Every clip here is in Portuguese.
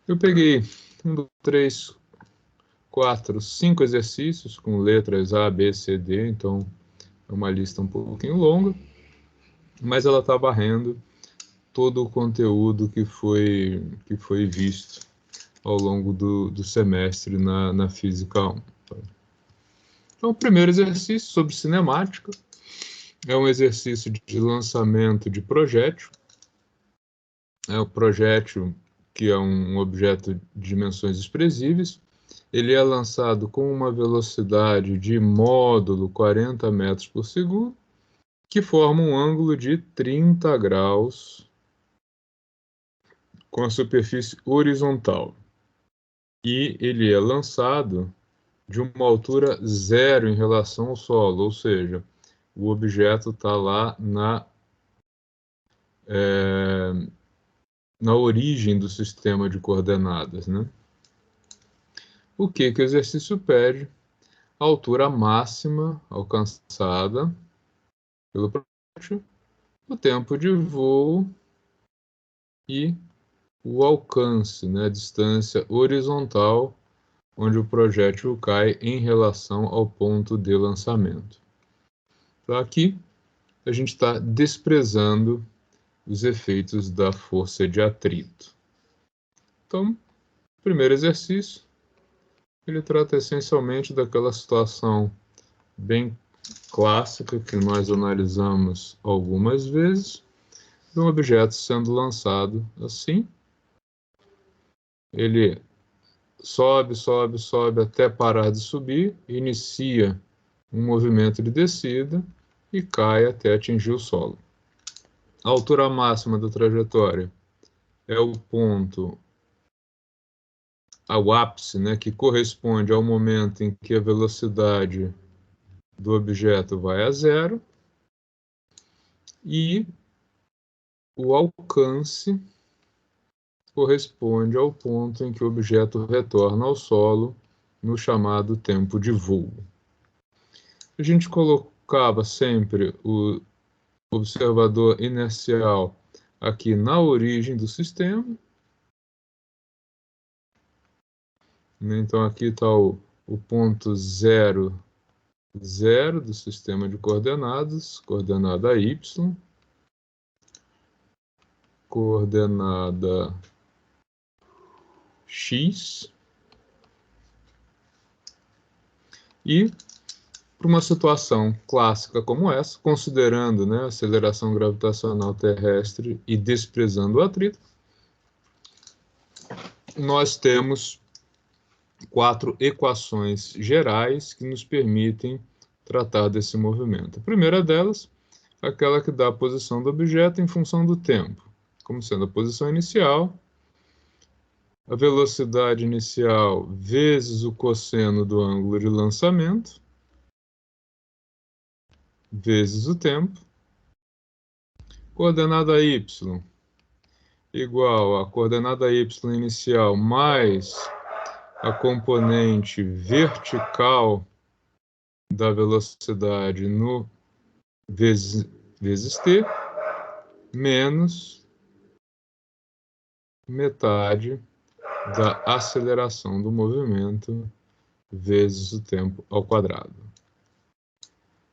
Eu peguei 1, 2, 3, 4, 5 exercícios com letras A, B, C, D, então é uma lista um pouquinho longa, mas ela está varrendo todo o conteúdo que foi visto ao longo do semestre na Física 1. Então, o primeiro exercício sobre cinemática é um exercício de lançamento de projétil. É o projétil, que é um objeto de dimensões expressíveis. Ele é lançado com uma velocidade de módulo 40 metros por segundo, que forma um ângulo de 30 graus com a superfície horizontal. E ele é lançado de uma altura zero em relação ao solo, ou seja, o objeto está lá na origem do sistema de coordenadas, né? O que o exercício pede? A altura máxima alcançada pelo projétil, o tempo de voo e o alcance, né, a distância horizontal onde o projétil cai em relação ao ponto de lançamento. Então, aqui a gente está desprezando os efeitos da força de atrito. Então, o primeiro exercício, ele trata essencialmente daquela situação bem clássica que nós analisamos algumas vezes, de um objeto sendo lançado assim. Ele sobe, sobe, sobe até parar de subir, inicia um movimento de descida e cai até atingir o solo. A altura máxima da trajetória é o ponto, ao ápice, né, que corresponde ao momento em que a velocidade do objeto vai a zero, e o alcance corresponde ao ponto em que o objeto retorna ao solo, no chamado tempo de voo. A gente colocava sempre o observador inercial aqui na origem do sistema. Então, aqui está o ponto 0, 0 do sistema de coordenadas, coordenada y, coordenada x, e para uma situação clássica como essa, considerando, né, a aceleração gravitacional terrestre e desprezando o atrito, nós temos 4 equações gerais que nos permitem tratar desse movimento. A primeira delas é aquela que dá a posição do objeto em função do tempo, como sendo a posição inicial, a velocidade inicial vezes o cosseno do ângulo de lançamento, vezes o tempo, coordenada y igual a coordenada y inicial mais a componente vertical da velocidade no vezes t, menos metade da aceleração do movimento vezes o tempo ao quadrado.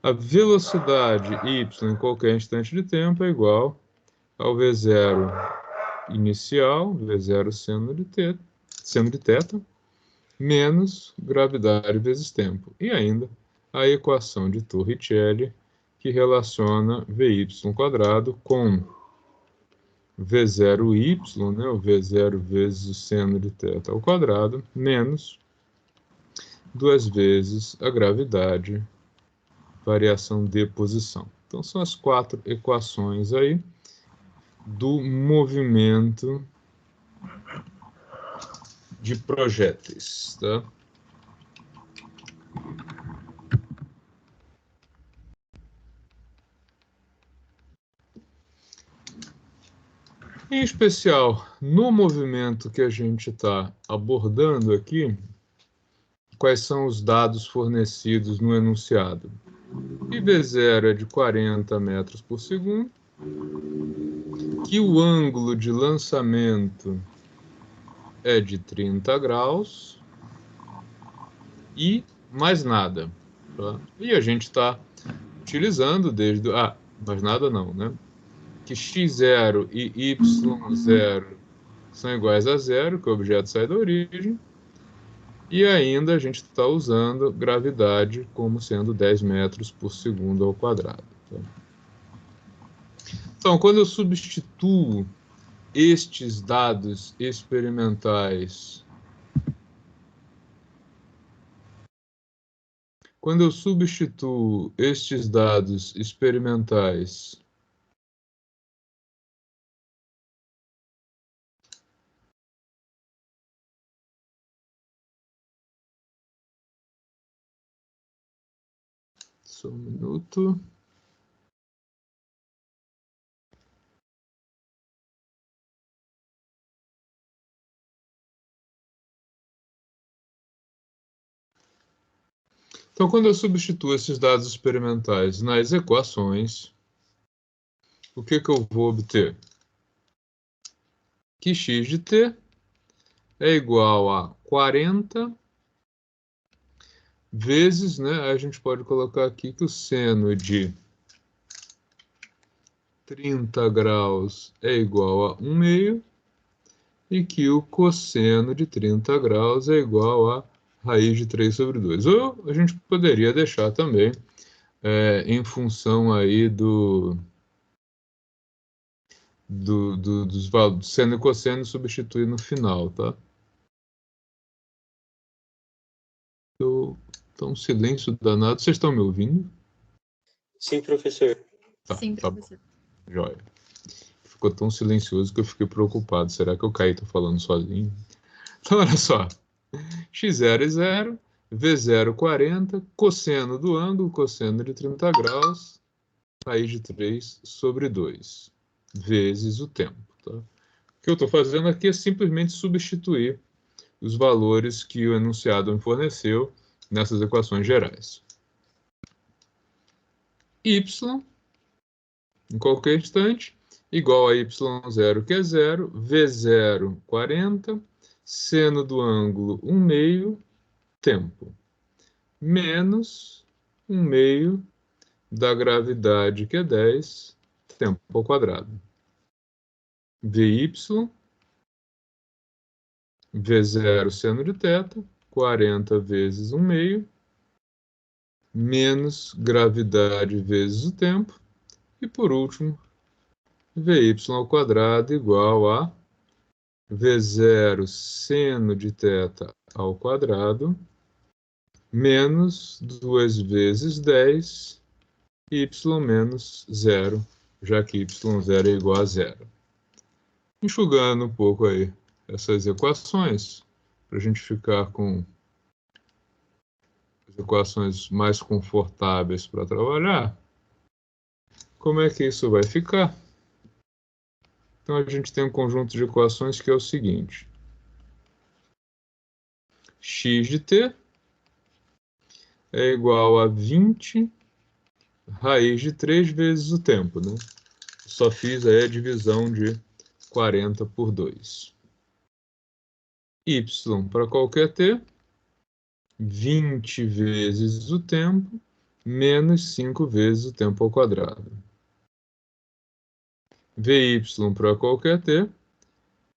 A velocidade y em qualquer instante de tempo é igual ao V0 inicial, V0 seno de θ, menos gravidade vezes tempo. E ainda a equação de Torricelli, que relaciona Vy² com V0y, né, o V0 vezes o seno de θ ao quadrado, menos 2 vezes a gravidade, variação de posição. Então, são as 4 equações aí do movimento de projéteis, tá? Em especial, no movimento que a gente está abordando aqui, quais são os dados fornecidos no enunciado? IV0 é de 40 metros por segundo, que o ângulo de lançamento é de 30 graus e mais nada. Tá? E a gente está utilizando desde... mais nada não, né? Que x0 e y0 são iguais a zero, que o objeto sai da origem. E ainda a gente está usando gravidade como sendo 10 metros por segundo ao quadrado. Tá? Então, quando eu substituo estes dados experimentais, só um minuto. Então, quando eu substituo esses dados experimentais nas equações, o que eu vou obter? Que x de t é igual a 40 vezes, né? A gente pode colocar aqui que o seno de 30 graus é igual a 1/2 e que o cosseno de 30 graus é igual a raiz de 3 sobre 2. Ou a gente poderia deixar também em função aí dos valores seno e cosseno, substituir no final, tá? Tá um silêncio danado. Vocês estão me ouvindo? Sim, professor. Tá, Sim, tá professor. bom. Joia. Ficou tão silencioso que eu fiquei preocupado. Será que eu caí? Tô falando sozinho? Então, olha só. x0 é 0, v0 40, cosseno do ângulo, cosseno de 30 graus, raiz de 3 sobre 2, vezes o tempo. Tá? O que eu estou fazendo aqui é simplesmente substituir os valores que o enunciado me forneceu nessas equações gerais. Y, em qualquer instante, igual a y0, que é 0, v0, 40, seno do ângulo 1/2, tempo, menos 1/2 da gravidade, que é 10, tempo ao quadrado. Vy, V0 seno de θ, 40 vezes 1/2, menos gravidade vezes o tempo, e por último, Vy ao quadrado igual a V0 seno de θ ao quadrado, menos 2 vezes 10, y menos 0, já que y0 é igual a 0. Enxugando um pouco aí essas equações, para a gente ficar com as equações mais confortáveis para trabalhar, como é que isso vai ficar? Então, a gente tem um conjunto de equações que é o seguinte. X de t é igual a 20 raiz de 3 vezes o tempo, né? Só fiz aí a divisão de 40 por 2. Y para qualquer t, 20 vezes o tempo, menos 5 vezes o tempo ao quadrado. Vy para qualquer t,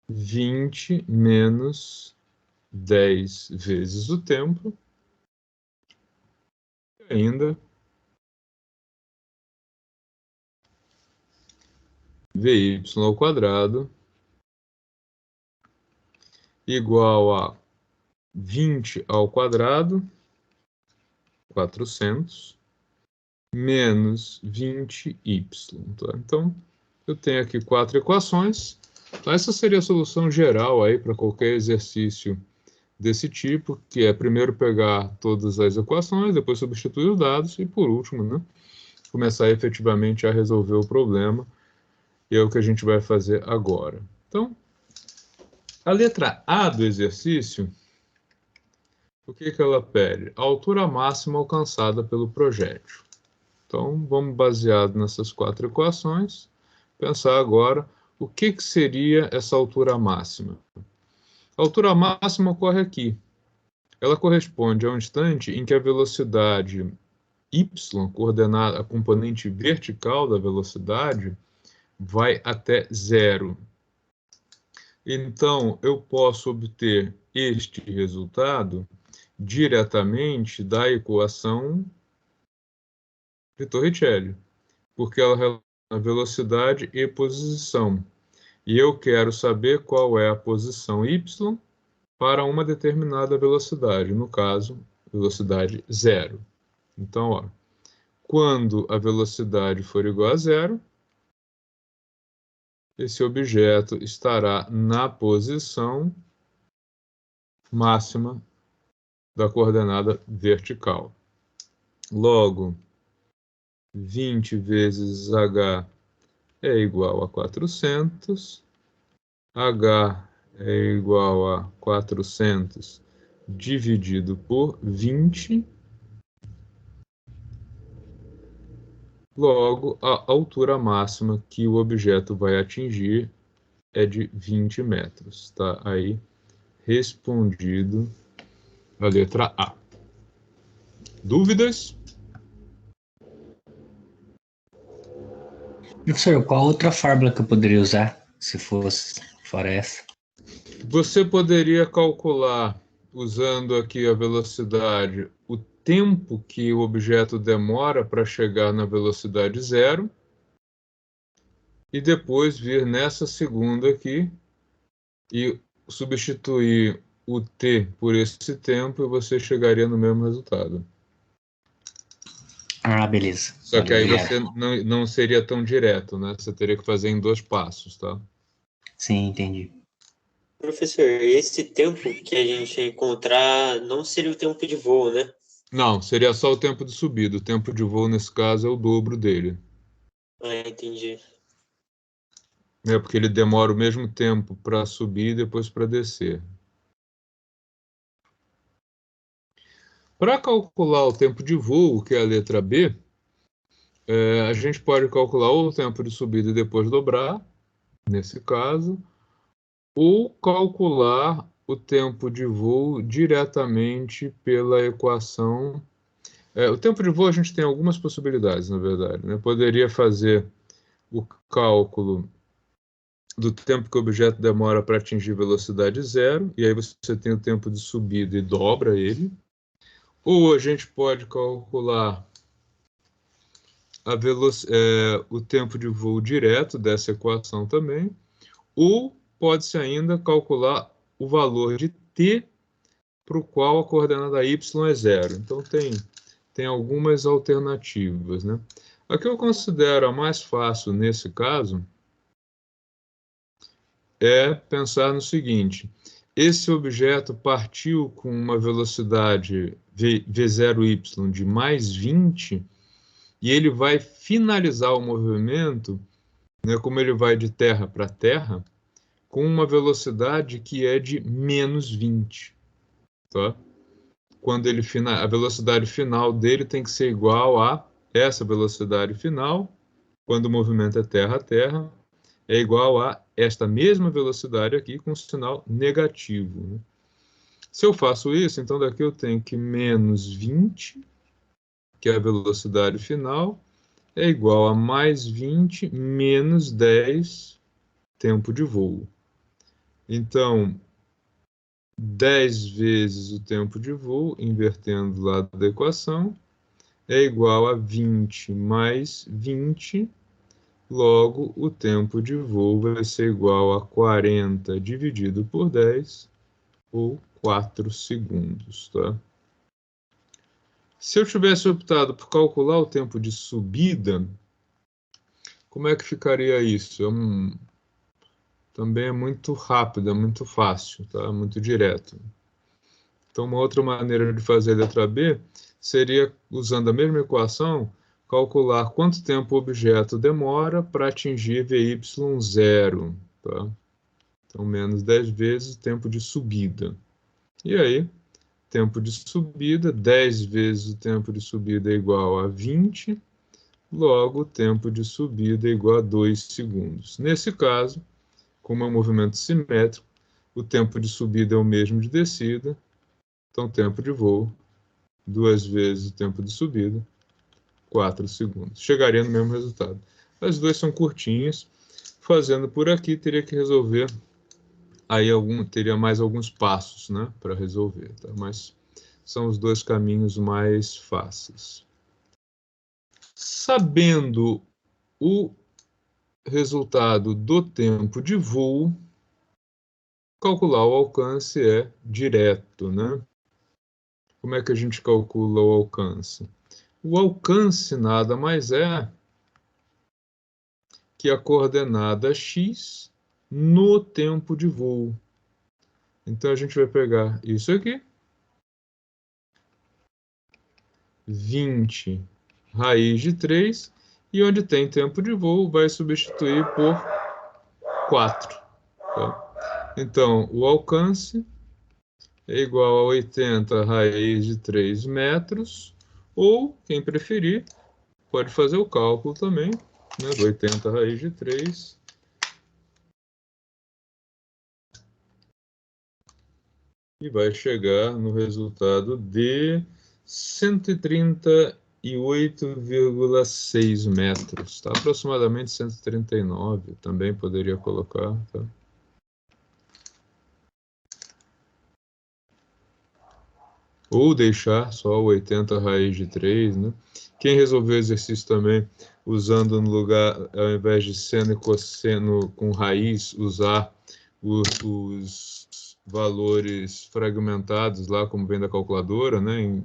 20 menos 10 vezes o tempo, e ainda Vy ao quadrado igual a 20 ao quadrado, 400, menos 20y. Tá? Então, eu tenho aqui 4 equações. Então, essa seria a solução geral aí para qualquer exercício desse tipo, que é primeiro pegar todas as equações, depois substituir os dados e, por último, né, começar efetivamente a resolver o problema. E é o que a gente vai fazer agora. Então, a letra A do exercício, o que ela pede? A altura máxima alcançada pelo projétil. Então, vamos, baseado nessas 4 equações, pensar agora o que seria essa altura máxima. A altura máxima ocorre aqui. Ela corresponde ao instante em que a velocidade y, coordenada, a componente vertical da velocidade, vai até zero. Então, eu posso obter este resultado diretamente da equação de Torricelli, porque ela relaciona velocidade e posição. E eu quero saber qual é a posição y para uma determinada velocidade, no caso, velocidade zero. Então, ó, quando a velocidade for igual a zero, esse objeto estará na posição máxima da coordenada vertical. Logo, 20 vezes h é igual a 400, h é igual a 400 dividido por 20, logo, a altura máxima que o objeto vai atingir é de 20 metros. Tá aí respondido a letra A. Dúvidas? Professor, qual outra fórmula que eu poderia usar, se fosse fora essa? Você poderia calcular, usando aqui a velocidade, o tempo que o objeto demora para chegar na velocidade zero, e depois vir nessa segunda aqui e substituir o t por esse tempo e você chegaria no mesmo resultado. Ah, beleza. Só que aí Obrigado. você não seria tão direto, né? Você teria que fazer em 2 passos, tá? Sim, entendi. Professor, esse tempo que a gente ia encontrar não seria o tempo de voo, né? Não, seria só o tempo de subida. O tempo de voo, nesse caso, é o dobro dele. Ah, entendi. É porque ele demora o mesmo tempo para subir e depois para descer. Para calcular o tempo de voo, que é a letra B, a gente pode calcular ou o tempo de subida e depois dobrar, nesse caso, ou calcular o tempo de voo diretamente pela equação. O tempo de voo a gente tem algumas possibilidades, na verdade, né? Poderia fazer o cálculo do tempo que o objeto demora para atingir velocidade zero, e aí você tem o tempo de subida e dobra ele. Ou a gente pode calcular o tempo de voo direto dessa equação também, ou pode-se ainda calcular o valor de t para o qual a coordenada y é zero. Então, tem algumas alternativas, né? A que eu considero a mais fácil nesse caso é pensar no seguinte: esse objeto partiu com uma velocidade v0y de mais 20 e ele vai finalizar o movimento, né, como ele vai de terra para terra, com uma velocidade que é de menos 20. Tá? Quando a velocidade final dele tem que ser igual a essa velocidade final, quando o movimento é terra a terra, é igual a esta mesma velocidade aqui com sinal negativo. Né? Se eu faço isso, então daqui eu tenho que menos 20, que é a velocidade final, é igual a mais 20 menos 10 tempo de voo. Então, 10 vezes o tempo de voo, invertendo o lado da equação, é igual a 20 mais 20. Logo, o tempo de voo vai ser igual a 40 dividido por 10, ou 4 segundos. Tá? Se eu tivesse optado por calcular o tempo de subida, como é que ficaria isso? Também é muito rápido, é muito fácil, tá? Muito direto. Então, uma outra maneira de fazer a letra B seria, usando a mesma equação, calcular quanto tempo o objeto demora para atingir VY0. Tá? Então, menos 10 vezes o tempo de subida. E aí, tempo de subida, 10 vezes o tempo de subida é igual a 20, logo o tempo de subida é igual a 2 segundos. Nesse caso, como é um movimento simétrico, O tempo de subida é o mesmo de descida. Então, tempo de voo, 2 vezes o tempo de subida, 4 segundos. Chegaria no mesmo resultado. As duas são curtinhas. Fazendo por aqui, teria que resolver. Aí teria mais alguns passos, né, para resolver. Tá? Mas são os dois caminhos mais fáceis. Sabendo o resultado do tempo de voo, calcular o alcance é direto, né? Como é que a gente calcula o alcance? O alcance nada mais é que a coordenada x no tempo de voo. Então a gente vai pegar isso aqui, 20 raiz de 3, e onde tem tempo de voo vai substituir por 4. Tá? Então o alcance é igual a 80 raiz de 3 metros, ou, quem preferir, pode fazer o cálculo também, né, 80 raiz de 3, e vai chegar no resultado de 138,6 metros, tá? Aproximadamente 139, também poderia colocar, tá? Ou deixar só o 80 raiz de 3, né? Quem resolveu o exercício também, usando no lugar, ao invés de seno e cosseno com raiz, usar os valores fragmentados lá, como vem da calculadora, né?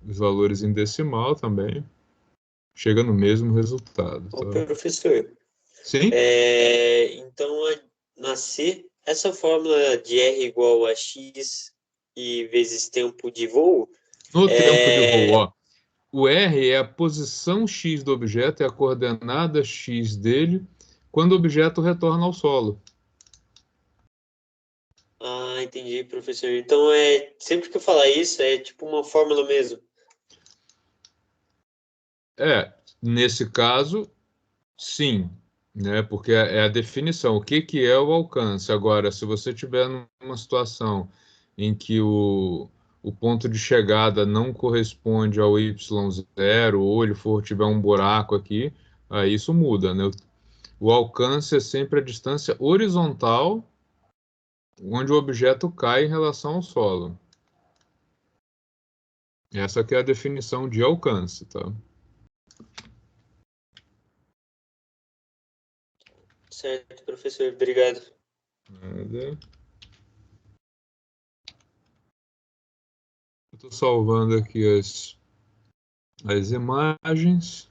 Os valores em decimal também, chega no mesmo resultado. Ô, Tá? professor, Sim? então, na C, essa fórmula de R igual a X e vezes tempo de voo, No tempo de voo, ó, o R é a posição X do objeto, é a coordenada X dele, quando o objeto retorna ao solo. Ah, entendi, professor. Então, sempre que eu falar isso, é tipo uma fórmula mesmo. Nesse caso, sim, né? Porque é a definição. O que que é o alcance? Agora, se você tiver numa situação em que o ponto de chegada não corresponde ao y0, ou ele tiver um buraco aqui, aí isso muda, né? O alcance é sempre a distância horizontal onde o objeto cai em relação ao solo. Essa que é a definição de alcance, tá? Certo, professor. Obrigado. Nada. Eu estou salvando aqui as imagens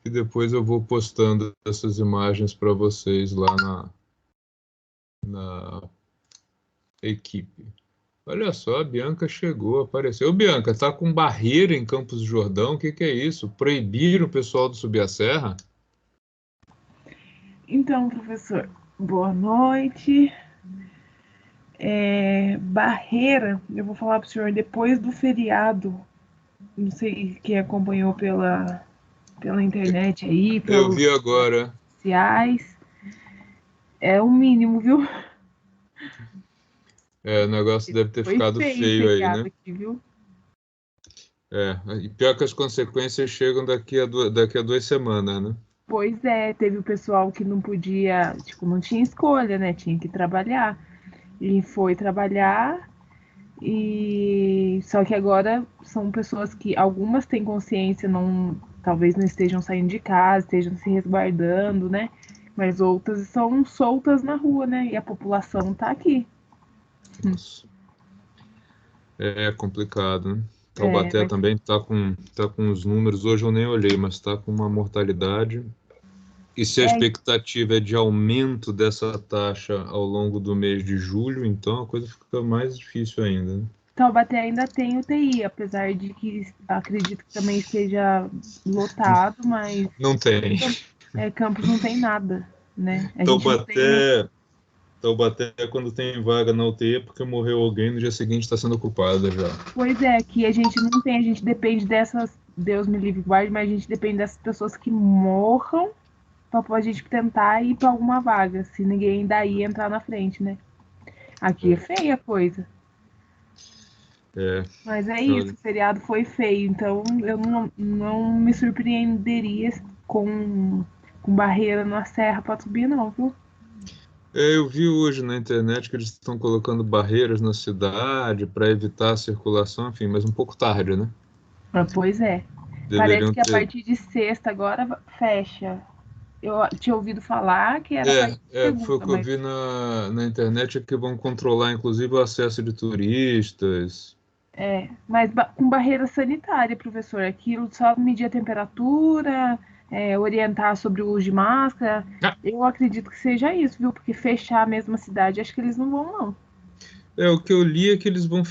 e depois eu vou postando essas imagens para vocês lá na equipe. Olha só, a Bianca chegou, apareceu. Ô, Bianca, tá com barreira em Campos do Jordão? O que que é isso? Proibiram o pessoal de subir a serra? Então, professor, boa noite. Barreira, eu vou falar para o senhor depois do feriado. Não sei quem acompanhou pela internet aí, Eu pelos vi agora. sociais. É o mínimo, viu? O negócio deve ter Foi ficado feio o feio aí, feriado né? aqui, viu? E pior que as consequências chegam daqui a 2 semanas, né? Pois é, teve o pessoal que não podia, tipo, não tinha escolha, né? Tinha que trabalhar. E foi trabalhar. E só que agora são pessoas que algumas têm consciência, não, talvez não estejam saindo de casa, estejam se resguardando, né? Mas outras são soltas na rua, né? E a população tá aqui. Nossa. É complicado, né? Taubaté Mas também tá com os números, hoje eu nem olhei, mas está com uma mortalidade. E se a é, expectativa é de aumento dessa taxa ao longo do mês de julho, então a coisa fica mais difícil ainda, né? Taubaté ainda tem UTI, apesar de que acredito que também esteja lotado, mas Não tem. Campos não tem nada, né? A gente não tem nem. Taubaté, quando tem vaga na UTI, é porque morreu alguém, no dia seguinte está sendo ocupada já. Pois é, que a gente não tem, a gente depende dessas, Deus me livre e guarde, mas a gente depende dessas pessoas que morram pra a gente tentar ir pra alguma vaga, se ninguém daí entrar na frente, né? Aqui é feia a coisa. Mas é isso, o feriado foi feio, então eu não me surpreenderia com barreira na serra para subir, não, viu? Eu vi hoje na internet que eles estão colocando barreiras na cidade para evitar a circulação, enfim, mas um pouco tarde, né? Pois é. Parece Deveriam que a ter. partir de sexta agora fecha. Eu tinha ouvido falar que era a partir de Foi o segunda, que eu mas vi na internet, é que vão controlar, inclusive, o acesso de turistas. mas com barreira sanitária, professor. Aquilo só medir a temperatura, orientar sobre o uso de máscara. Ah, Eu acredito que seja isso, viu? Porque fechar a mesma cidade, acho que eles não vão, não. o que eu li é que eles vão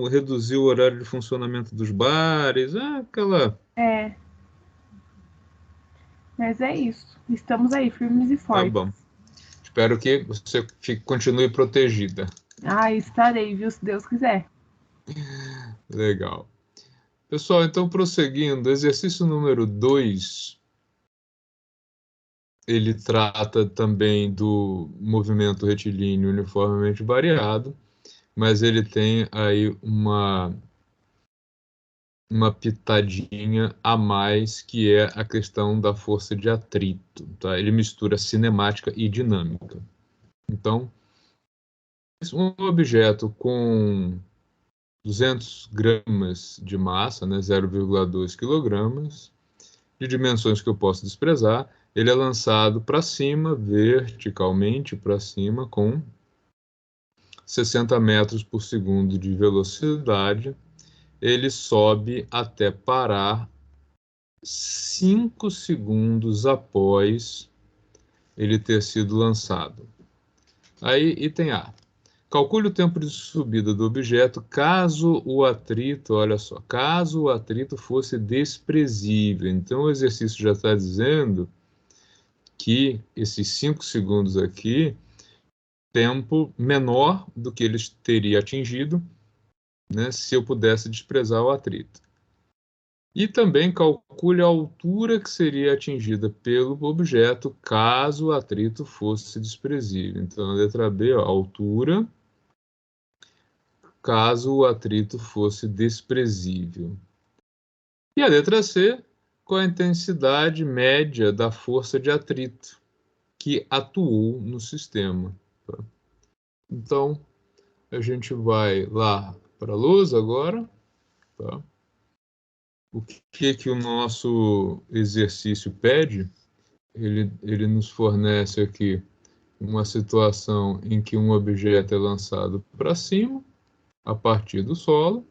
reduzir o horário de funcionamento dos bares, aquela. É, mas é isso. Estamos aí, firmes e Tá fortes. bom. Espero que você continue protegida. Ah, estarei, viu? Se Deus quiser. Legal. Pessoal, então prosseguindo, exercício número 2, ele trata também do movimento retilíneo uniformemente variado, mas ele tem aí uma pitadinha a mais, que é a questão da força de atrito, tá? Ele mistura cinemática e dinâmica. Então, um objeto com 200 gramas de massa, né, 0,2 quilogramas, de dimensões que eu posso desprezar, ele é lançado para cima, verticalmente para cima, com 60 metros por segundo de velocidade. Ele sobe até parar 5 segundos após ele ter sido lançado. Aí, item A. Calcule o tempo de subida do objeto caso o atrito, olha só, caso o atrito fosse desprezível. Então, o exercício já está dizendo que esses 5 segundos aqui, tempo menor do que ele teria atingido, né, se eu pudesse desprezar o atrito. E também calcule a altura que seria atingida pelo objeto caso o atrito fosse desprezível. Então, a letra B, ó, altura caso o atrito fosse desprezível. E a letra C, qual a intensidade média da força de atrito que atuou no sistema. Tá? Então, a gente vai lá para a lousa agora. Tá? O que o nosso exercício pede? Ele nos fornece aqui uma situação em que um objeto é lançado para cima, a partir do solo.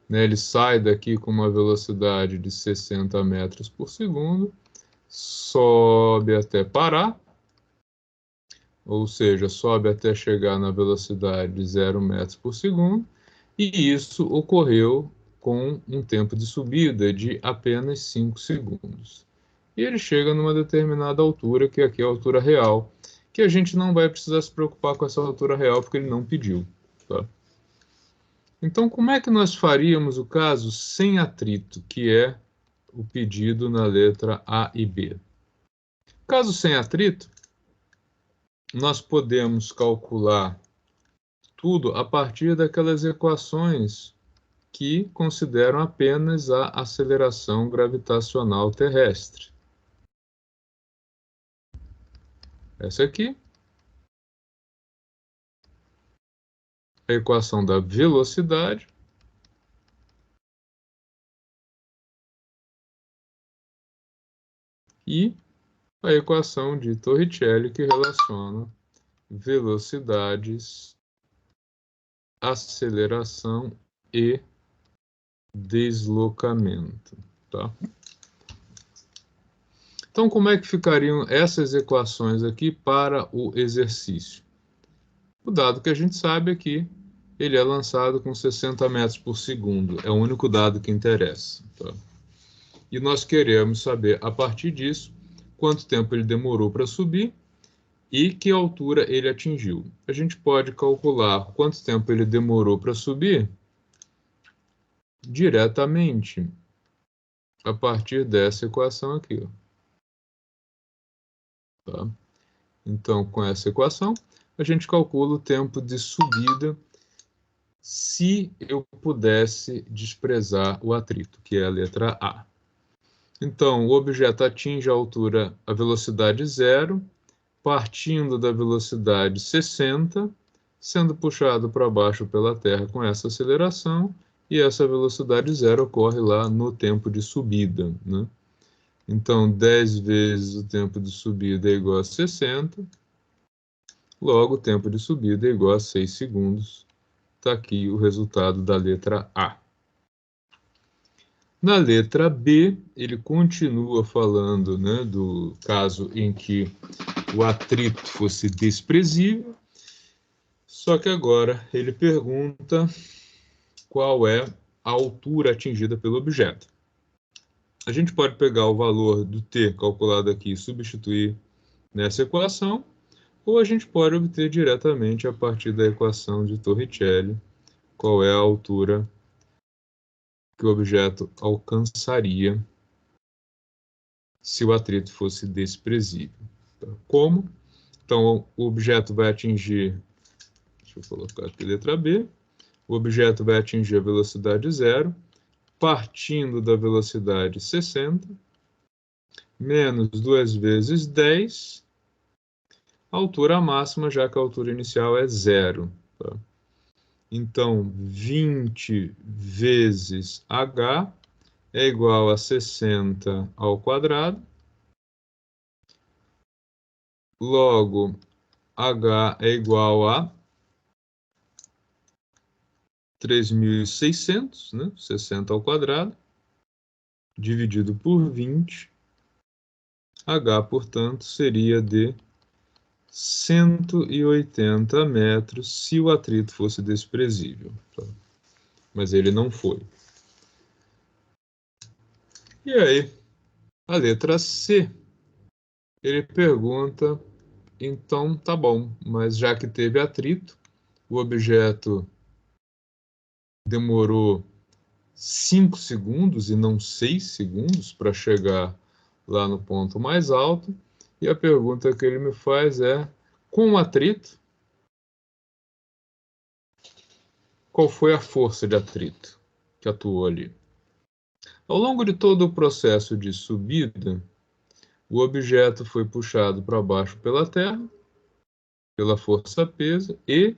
Né, ele sai daqui com uma velocidade de 60 metros por segundo, sobe até parar, ou seja, sobe até chegar na velocidade de 0 metros por segundo, e isso ocorreu com um tempo de subida de apenas 5 segundos. E ele chega numa determinada altura, que aqui é a altura real, que a gente não vai precisar se preocupar com essa altura real, porque ele não pediu. Tá? Então, como é que nós faríamos o caso sem atrito, que é o pedido na letra A e B? Caso sem atrito, nós podemos calcular tudo a partir daquelas equações que consideram apenas a aceleração gravitacional terrestre. Essa aqui, a equação da velocidade, e a equação de Torricelli, que relaciona velocidades, aceleração e deslocamento. Tá? Então, como é que ficariam essas equações aqui para o exercício? O dado que a gente sabe é que ele é lançado com 60 metros por segundo. É o único dado que interessa. Tá? E nós queremos saber, a partir disso, quanto tempo ele demorou para subir e que altura ele atingiu. A gente pode calcular quanto tempo ele demorou para subir diretamente a partir dessa equação aqui. Tá? Então, com essa equação, a gente calcula o tempo de subida se eu pudesse desprezar o atrito, que é a letra A. Então, o objeto atinge a velocidade zero, partindo da velocidade 60, sendo puxado para baixo pela Terra com essa aceleração, e essa velocidade zero ocorre lá no tempo de subida, né? Então, 10 vezes o tempo de subida é igual a 60, logo o tempo de subida é igual a 6 segundos. Está aqui o resultado da letra A. Na letra B, ele continua falando, né, do caso em que o atrito fosse desprezível, só que agora ele pergunta qual é a altura atingida pelo objeto. A gente pode pegar o valor do t calculado aqui e substituir nessa equação, ou a gente pode obter diretamente a partir da equação de Torricelli qual é a altura que o objeto alcançaria se o atrito fosse desprezível. Como? Então, o objeto vai atingir, deixa eu colocar aqui a letra B, o objeto vai atingir a velocidade zero, partindo da velocidade 60, menos 2 vezes 10, altura máxima, já que a altura inicial é zero. Tá? Então, 20 vezes h é igual a 60 ao quadrado. Logo, h é igual a 3.600, né? 60 ao quadrado, dividido por 20. H, portanto, seria de 180 metros se o atrito fosse desprezível. Tá? Mas ele não foi. E aí, a letra C, ele pergunta, então tá bom, mas já que teve atrito, o objeto demorou 5 segundos e não 6 segundos para chegar lá no ponto mais alto, e a pergunta que ele me faz é, com o atrito, qual foi a força de atrito que atuou ali? Ao longo de todo o processo de subida, o objeto foi puxado para baixo pela Terra, pela força-peso, e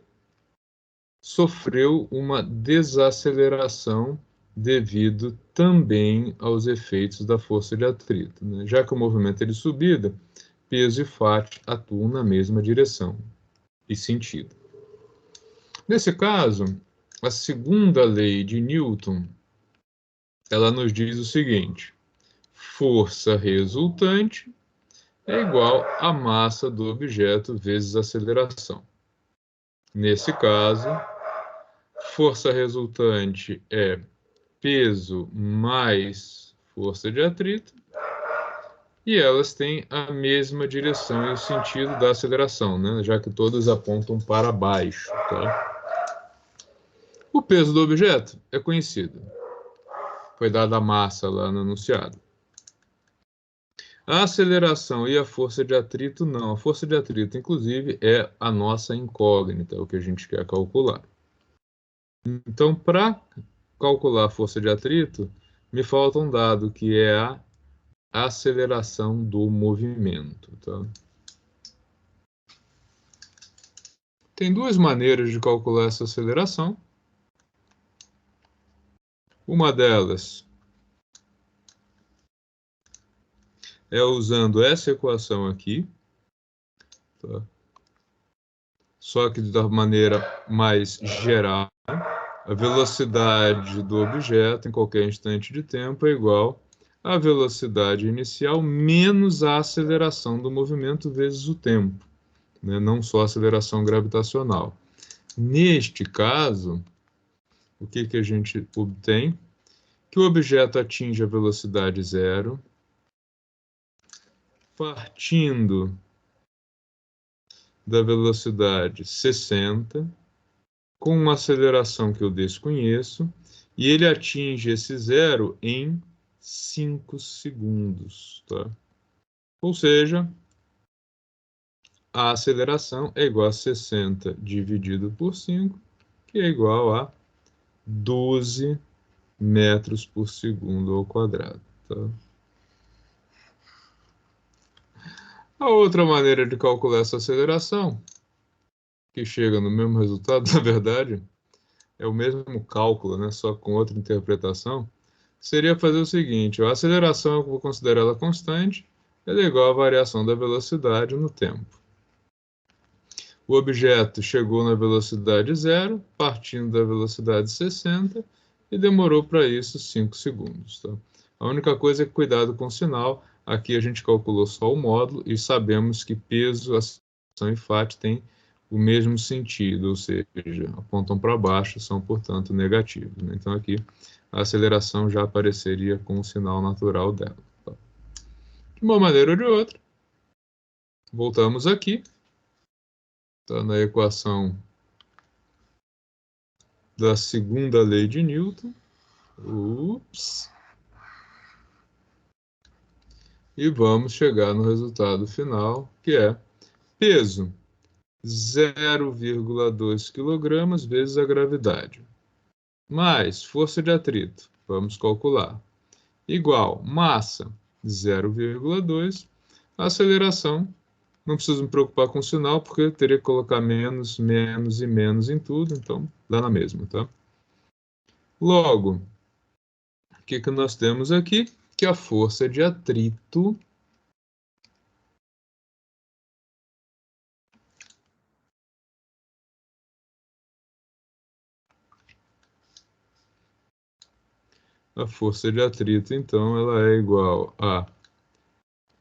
sofreu uma desaceleração devido também aos efeitos da força de atrito, né? Já que o movimento é de subida, peso e faixa atuam na mesma direção e sentido. Nesse caso, a segunda lei de Newton, ela nos diz o seguinte: força resultante é igual à massa do objeto vezes aceleração. Nesse caso, força resultante é peso mais força de atrito, e elas têm a mesma direção e o sentido da aceleração, né? Já que todas apontam para baixo. Tá? O peso do objeto é conhecido. Foi dada a massa lá no enunciado. A aceleração e a força de atrito, não. A força de atrito, inclusive, é a nossa incógnita, é o que a gente quer calcular. Então, para calcular a força de atrito, me falta um dado, que é a aceleração do movimento. Tá? Tem duas maneiras de calcular essa aceleração. Uma delas é usando essa equação aqui, tá? Só que da maneira mais geral, a velocidade do objeto em qualquer instante de tempo é igual à velocidade inicial menos a aceleração do movimento vezes o tempo, né? Não só a aceleração gravitacional. Neste caso, o que a gente obtém? Que o objeto atinge a velocidade zero, partindo da velocidade 60, com uma aceleração que eu desconheço, e ele atinge esse zero em 5 segundos. Tá? Ou seja, a aceleração é igual a 60 dividido por 5, que é igual a 12 metros por segundo ao quadrado. Tá? A outra maneira de calcular essa aceleração, que chega no mesmo resultado, na verdade, é o mesmo cálculo, né, só com outra interpretação, seria fazer o seguinte: a aceleração, eu vou considerar ela constante, ela é igual à variação da velocidade no tempo. O objeto chegou na velocidade zero, partindo da velocidade 60, e demorou para isso 5 segundos. Tá? A única coisa é cuidado com o sinal. Aqui a gente calculou só o módulo e sabemos que peso, aceleração e fat têm o mesmo sentido, ou seja, apontam para baixo, são, portanto, negativos. Né? Então aqui a aceleração já apareceria com o sinal natural dela. Tá? De uma maneira ou de outra, voltamos aqui. Está na equação da segunda lei de Newton. Ups. E vamos chegar no resultado final, que é peso 0,2 kg vezes a gravidade, mais força de atrito, vamos calcular, igual massa 0,2, aceleração, não preciso me preocupar com o sinal, porque eu teria que colocar menos, menos e menos em tudo, então dá na mesma, tá? Logo, o que nós temos aqui? Que a força de atrito então, ela é igual a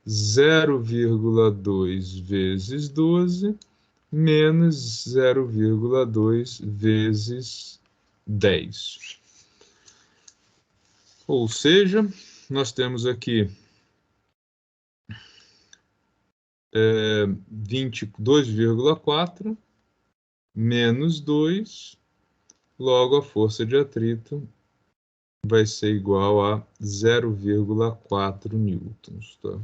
0,2 vezes 12 menos 0,2 vezes 10. Ou seja, nós temos aqui 22,4 menos 2, logo a força de atrito vai ser igual a 0,4 newtons, tá?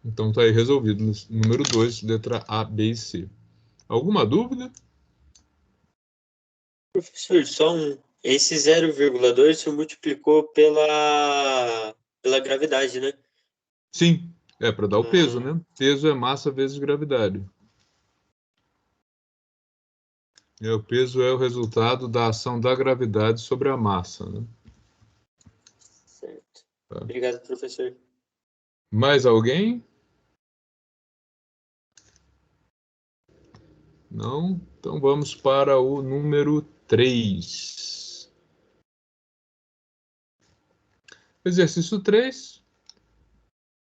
Então tá aí resolvido. Número 2, letra A, B e C. Alguma dúvida? Professor, só um. Esse 0,2 se multiplicou pela gravidade, né? Sim, é para dar o peso, Ah, né? Peso é massa vezes gravidade. O peso é o resultado da ação da gravidade sobre a massa, né? certo. Tá. Obrigado, professor. Mais alguém? Não? Então vamos para o número 3. Exercício 3.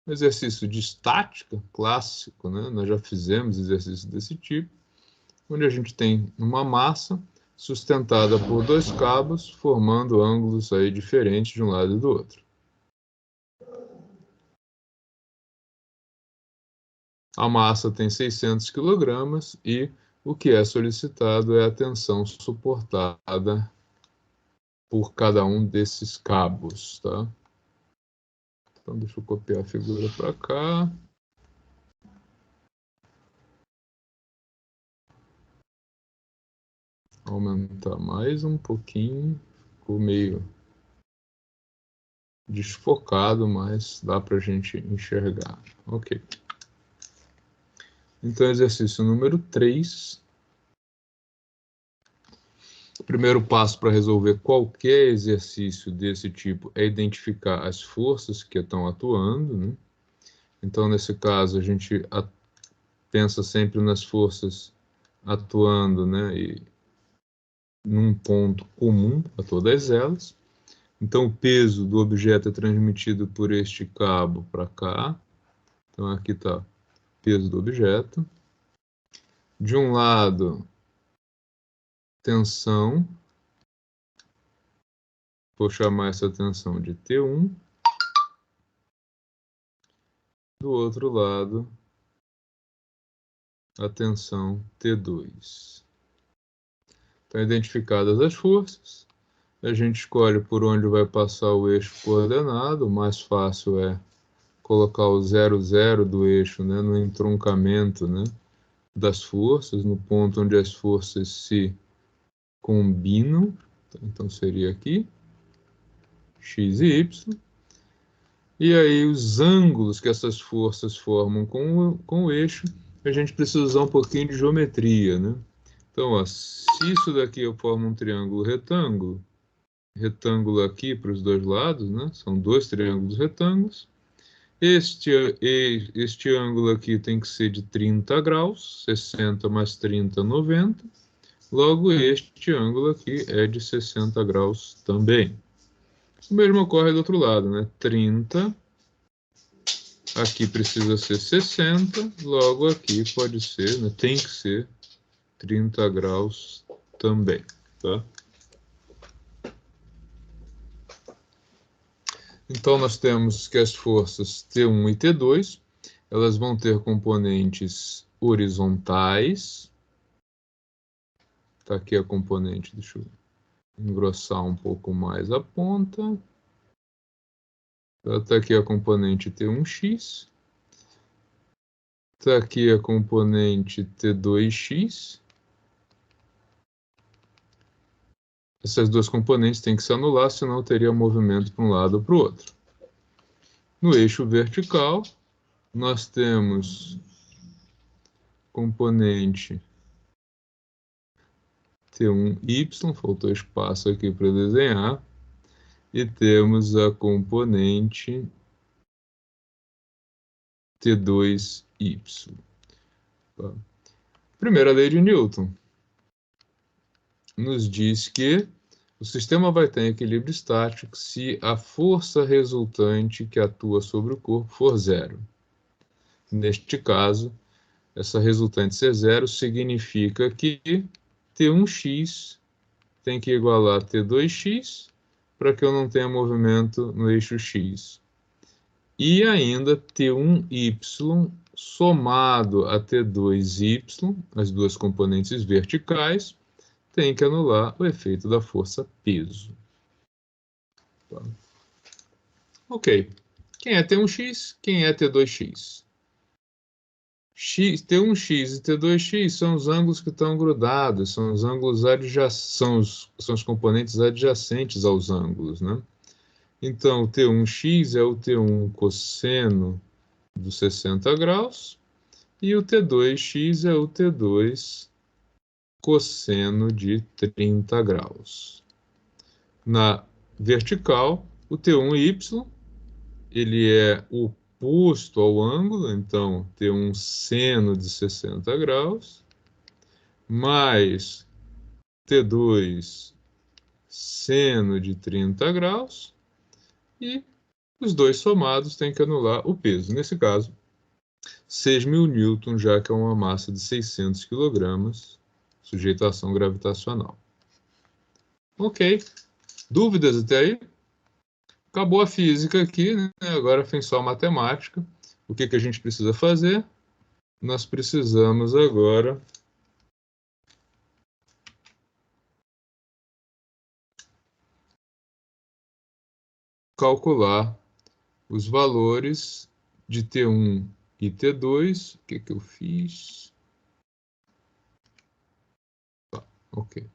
Exercício de estática, clássico, né? Nós já fizemos exercícios desse tipo, onde a gente tem uma massa sustentada por dois cabos, formando ângulos aí diferentes de um lado e do outro. A massa tem 600 kg e o que é solicitado é a tensão suportada por cada um desses cabos, tá? Então, deixa eu copiar a figura para cá. Aumentar mais um pouquinho. Ficou meio desfocado, mas dá para a gente enxergar. Ok. Então, exercício número 3. O primeiro passo para resolver qualquer exercício desse tipo é identificar as forças que estão atuando, né? Então, nesse caso, a gente pensa sempre nas forças atuando, né, e num ponto comum a todas elas. Então, o peso do objeto é transmitido por este cabo para cá. Então, aqui está o peso do objeto. De um lado, tensão. Vou chamar essa tensão de T1. Do outro lado, a tensão T2. Então, identificadas as forças, A gente escolhe por onde vai passar o eixo coordenado. O mais fácil é colocar o 0, 0 do eixo, né, no entroncamento, né, das forças, no ponto onde as forças se combinam. Então seria aqui, x e y. E aí os ângulos que essas forças formam com o eixo, a gente precisa usar um pouquinho de geometria, né? Então, ó, se isso daqui eu formo um triângulo retângulo, retângulo aqui para os dois lados, né? São dois triângulos retângulos. Este ângulo aqui tem que ser de 30 graus, 60 mais 30, 90. Logo, este ângulo aqui é de 60 graus também. O mesmo ocorre do outro lado, né? 30, aqui precisa ser 60, logo aqui pode ser, né? Tem que ser 30 graus também, tá? Então, nós temos que as forças T1 e T2, elas vão ter componentes horizontais. Está aqui a componente, deixa eu engrossar um pouco mais a ponta. Está aqui a componente T1x. Está aqui a componente T2x. Essas duas componentes têm que se anular, senão teria movimento para um lado ou para o outro. No eixo vertical, nós temos componente T1y, faltou espaço aqui para desenhar, e temos a componente T2y. Tá? Primeira lei de Newton nos diz que o sistema vai ter equilíbrio estático se a força resultante que atua sobre o corpo for zero. Neste caso, essa resultante ser zero significa que T1x tem que igualar T2x para que eu não tenha movimento no eixo x. E ainda T1y somado a T2y, as duas componentes verticais, tem que anular o efeito da força peso. Tá. Ok. Quem é T1x? Quem é T2x? T1x e T2x são os ângulos que estão grudados, são os ângulos adjacentes, são os componentes adjacentes aos ângulos, né? Então, o T1x é o T1 cosseno dos 60 graus e o T2x é o T2 cosseno de 30 graus. Na vertical, o T1y, ele é oposto ao ângulo, então T1 seno de 60 graus, mais T2 seno de 30 graus, e os dois somados têm que anular o peso. Nesse caso, 6.000 newtons, já que é uma massa de 600 kg, sujeito à ação gravitacional. Ok. Dúvidas até aí? Acabou a física aqui, né? Agora vem só a matemática. O que a gente precisa fazer? Nós precisamos agora calcular os valores de T1 e T2. O que eu fiz? Tá, ok.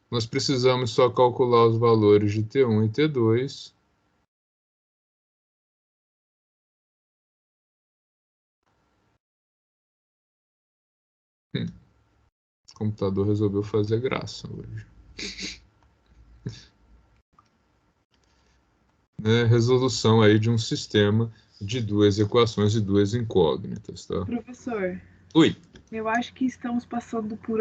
Nós precisamos só calcular os valores de T1 e T2. O computador resolveu fazer graça hoje. Resolução aí de um sistema de duas equações e duas incógnitas, tá? Professor. Oi. Eu acho que estamos passando por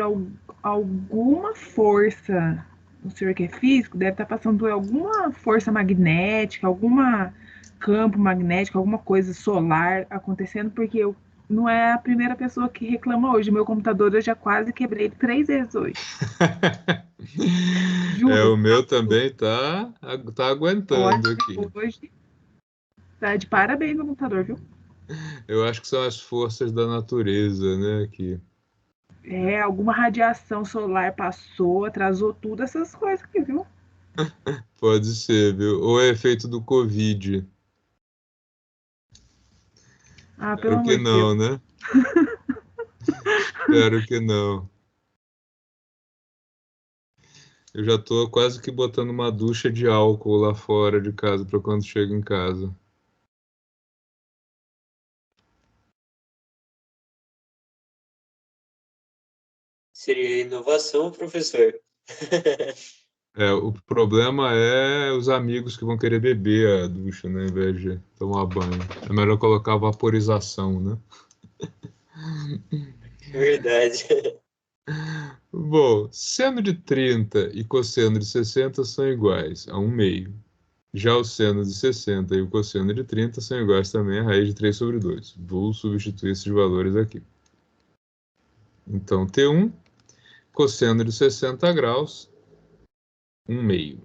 alguma força. O senhor que é físico deve estar passando por alguma força magnética, alguma campo magnético, alguma coisa solar acontecendo, porque eu não é a primeira pessoa que reclama hoje. Meu computador eu já quase quebrei 3 vezes hoje. Juro. O meu também tá aguentando. Olha, aqui. Hoje tá de parabéns meu computador, viu? Eu acho que são as forças da natureza, né? Que... Alguma radiação solar passou, atrasou tudo, essas coisas aqui, viu? Pode ser, viu? Ou é efeito do Covid. Ah, pelo Espero que amor de Deus. não, né? Espero que não. Eu já tô quase que botando uma ducha de álcool lá fora de casa para quando chego em casa. Seria inovação, professor. É, o problema é os amigos que vão querer beber a ducha, né, em vez de tomar banho. É melhor colocar vaporização, né? Verdade. Bom, seno de 30 e cosseno de 60 são iguais a 1/2. Já o seno de 60 e o cosseno de 30 são iguais também a raiz de 3/2. Vou substituir esses valores aqui. Então, T1, cosseno de 60 graus, 1/2.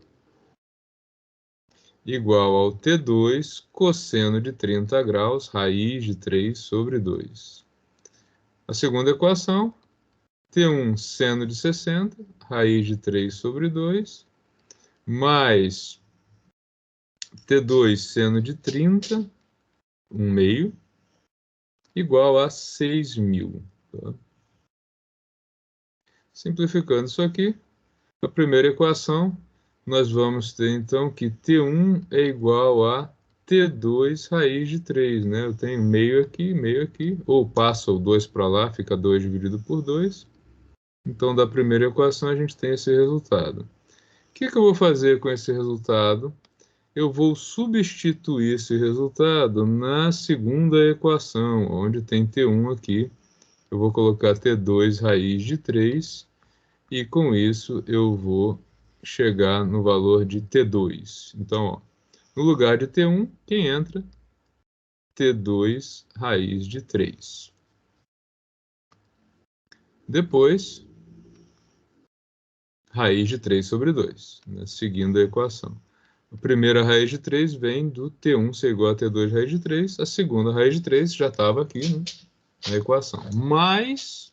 Igual ao T2, cosseno de 30 graus, raiz de 3/2. A segunda equação, T1, seno de 60, raiz de 3/2, mais T2, seno de 30, 1/2, igual a 6.000. Tá? Simplificando isso aqui, a primeira equação, nós vamos ter então que T1 é igual a T2 raiz de 3, né? Eu tenho meio aqui, ou passa o 2 para lá, fica 2 dividido por 2. Então, da primeira equação, a gente tem esse resultado. O que eu vou fazer com esse resultado? Eu vou substituir esse resultado na segunda equação, onde tem T1 aqui. Eu vou colocar T2 raiz de 3, e com isso eu vou chegar no valor de T2. Então, ó, no lugar de T1, quem entra? T2 raiz de 3. Depois, raiz de 3/2, né, seguindo a equação. A primeira raiz de 3 vem do T1 ser igual a T2 raiz de 3. A segunda raiz de 3 já estava aqui, né, na equação. Mais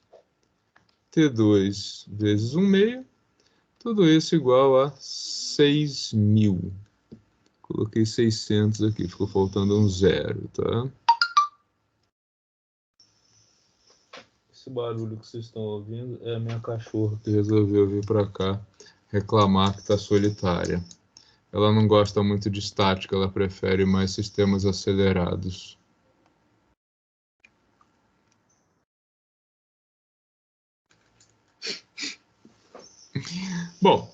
T2 vezes 1/2, tudo isso igual a 6.000. Coloquei 600 aqui, ficou faltando um zero, tá? Esse barulho que vocês estão ouvindo é a minha cachorra que resolveu vir para cá reclamar que está solitária. Ela não gosta muito de estática, ela prefere mais sistemas acelerados. Bom,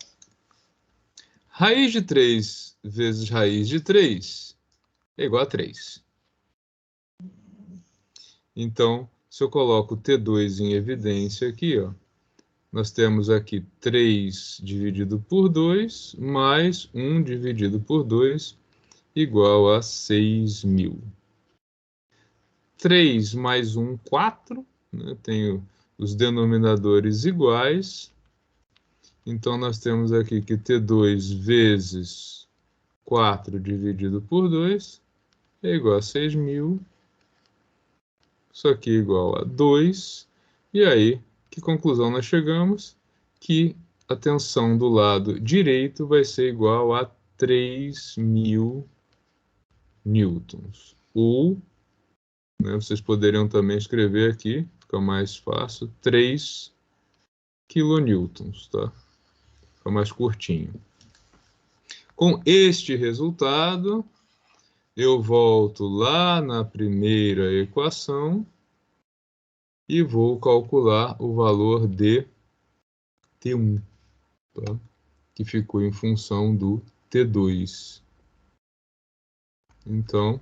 raiz de 3 vezes raiz de 3 é igual a 3. Então, se eu coloco T2 em evidência aqui, ó, nós temos aqui 3 dividido por 2, mais 1 dividido por 2, igual a 6.000. 3 mais 1, 4. Né? Tenho os denominadores iguais. Então, nós temos aqui que T2 vezes 4 dividido por 2 é igual a 6.000. Isso aqui é igual a 2. E aí, que conclusão nós chegamos? Que a tensão do lado direito vai ser igual a 3.000 newtons. Ou, né, vocês poderiam também escrever aqui, fica mais fácil, 3 kilonewtons, tá? Fica mais curtinho. Com este resultado, eu volto lá na primeira equação e vou calcular o valor de T1, tá? Que ficou em função do T2. Então,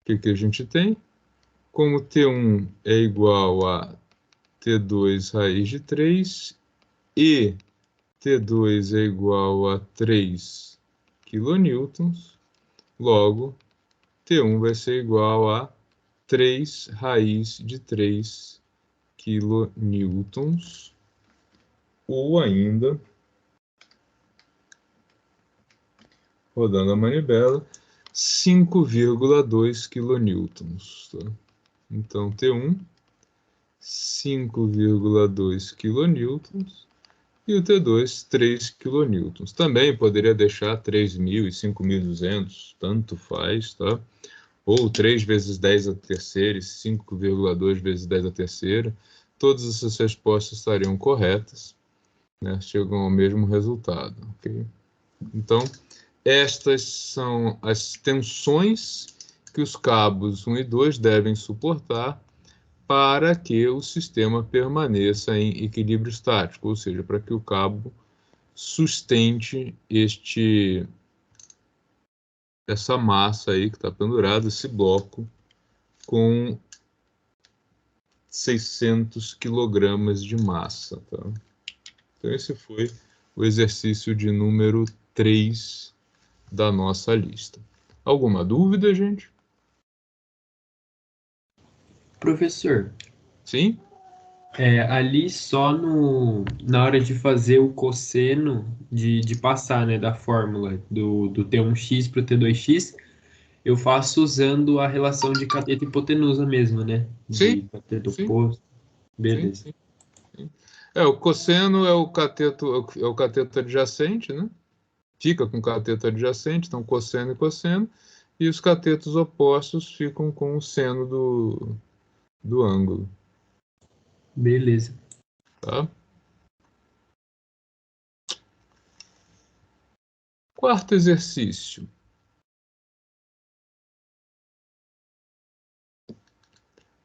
o que a gente tem? Como T1 é igual a T2 raiz de 3 e T2 é igual a 3 kilonewtons, logo T1 vai ser igual a 3 raiz de 3 kilonewtons, ou ainda, rodando a manivela, 5,2 kilonewtons. Tá? Então, T1, 5,2 kilonewtons, e o T2, 3 kN. Também poderia deixar 3.000 e 5.200, tanto faz, tá? Ou 3 vezes 10 à terceira e 5,2 vezes 10 à terceira. Todas essas respostas estariam corretas, né? Chegam ao mesmo resultado, ok? Então, estas são as tensões que os cabos 1 e 2 devem suportar para que o sistema permaneça em equilíbrio estático, ou seja, para que o cabo sustente essa massa aí que está pendurada, esse bloco, com 600 quilogramas de massa. Tá? Então, esse foi o exercício de número 3 da nossa lista. Alguma dúvida, gente? Professor, Sim? ali só na hora de fazer o cosseno, de passar, né, da fórmula do T1x para o T2x, eu faço usando a relação de cateto e hipotenusa mesmo, né? De Sim, cateto sim, oposto. sim, Beleza. sim. O cosseno é o cateto adjacente, né? Fica com o cateto adjacente, então cosseno e cosseno, e os catetos opostos ficam com o seno do ângulo. Beleza. Tá? Quarto exercício.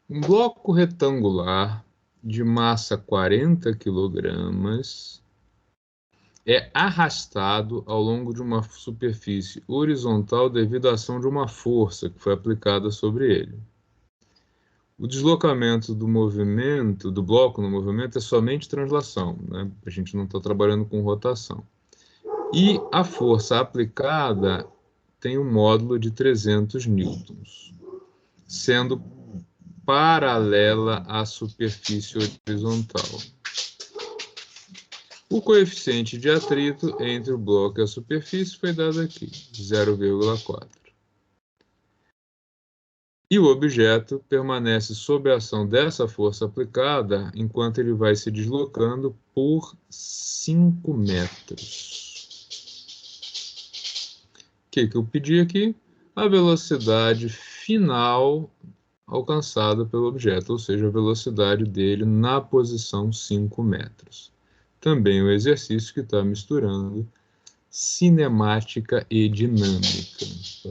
Um bloco retangular de massa 40 kg é arrastado ao longo de uma superfície horizontal devido à ação de uma força que foi aplicada sobre ele. O deslocamento do movimento, do bloco no movimento, é somente translação, né? A gente não está trabalhando com rotação. E a força aplicada tem um módulo de 300 newtons, sendo paralela à superfície horizontal. O coeficiente de atrito entre o bloco e a superfície foi dado aqui, 0,4. E o objeto permanece sob a ação dessa força aplicada enquanto ele vai se deslocando por 5 metros. O que eu pedi aqui? A velocidade final alcançada pelo objeto, ou seja, a velocidade dele na posição 5 metros. Também o exercício que está misturando cinemática e dinâmica. Tá?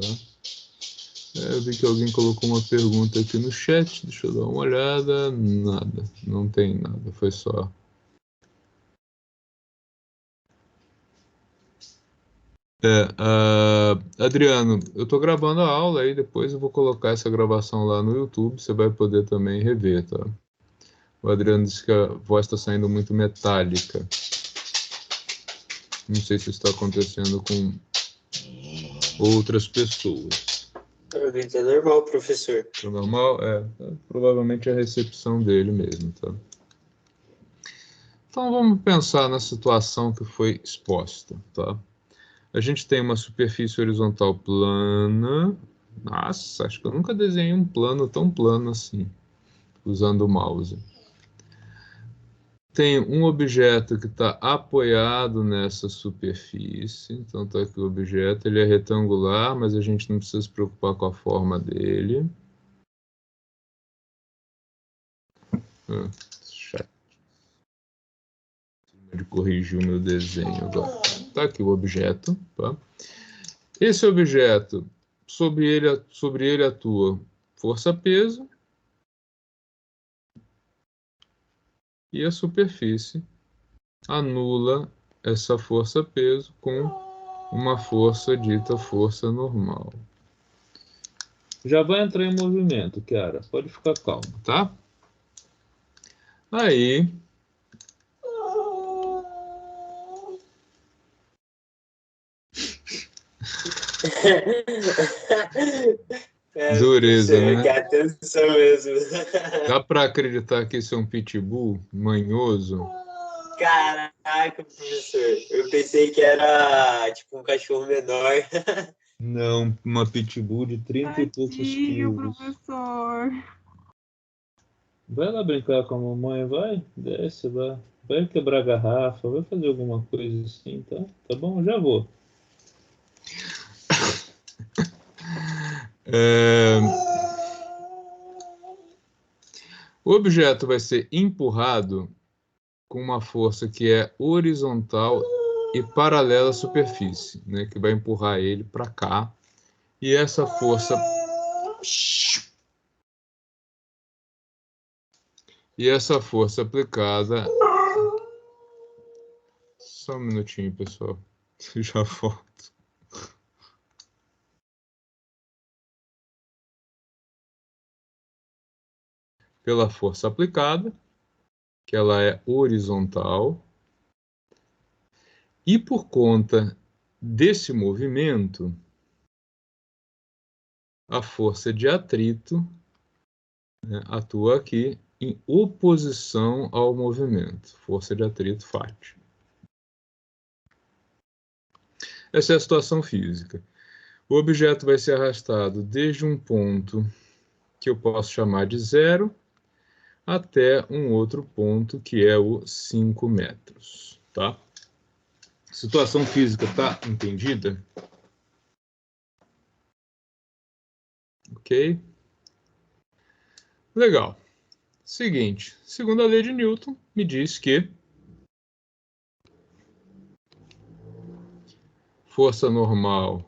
Eu vi que alguém colocou uma pergunta aqui no chat, deixa eu dar uma olhada. Nada, não tem nada, foi só. Adriano, eu estou gravando a aula aí, depois eu vou colocar essa gravação lá no YouTube, você vai poder também rever, tá? O Adriano disse que a voz está saindo muito metálica. Não sei se isso está acontecendo com outras pessoas. É normal, professor. É normal? Provavelmente é a recepção dele mesmo, tá? Então vamos pensar na situação que foi exposta, tá? A gente tem uma superfície horizontal plana. Nossa, acho que eu nunca desenhei um plano tão plano assim, usando o mouse. Tem um objeto que está apoiado nessa superfície. Então está aqui o objeto, ele é retangular, mas a gente não precisa se preocupar com a forma dele. Chato de corrigir o meu desenho agora. Está aqui o objeto. Tá? Esse objeto, sobre ele atua força-peso e a superfície anula essa força-peso com uma força dita força normal. Já vai entrar em movimento, Kiara. Pode ficar calmo, tá? Aí... Dureza, né? Que atenção mesmo. Dá para acreditar que esse é um pitbull manhoso? Caraca, professor. Eu pensei que era tipo um cachorro menor. Não, uma pitbull de 30 e poucos Tadinho, quilos. professor. Vai lá brincar com a mamãe, vai? Desce, vai. Vai quebrar a garrafa, vai fazer alguma coisa assim, tá? Tá bom? Já vou. O objeto vai ser empurrado com uma força que é horizontal e paralela à superfície, né? Que vai empurrar ele para cá. E essa força... E essa força aplicada... Só um minutinho, pessoal. Já volto. Pela força aplicada, que ela é horizontal, e por conta desse movimento, a força de atrito, né, atua aqui em oposição ao movimento. Força de atrito FAT. Essa é a situação física. O objeto vai ser arrastado desde um ponto que eu posso chamar de 0 até um outro ponto que é o 5 metros, tá? Situação física tá entendida? Ok? Legal. Seguinte, segundo a lei de Newton, me diz que força normal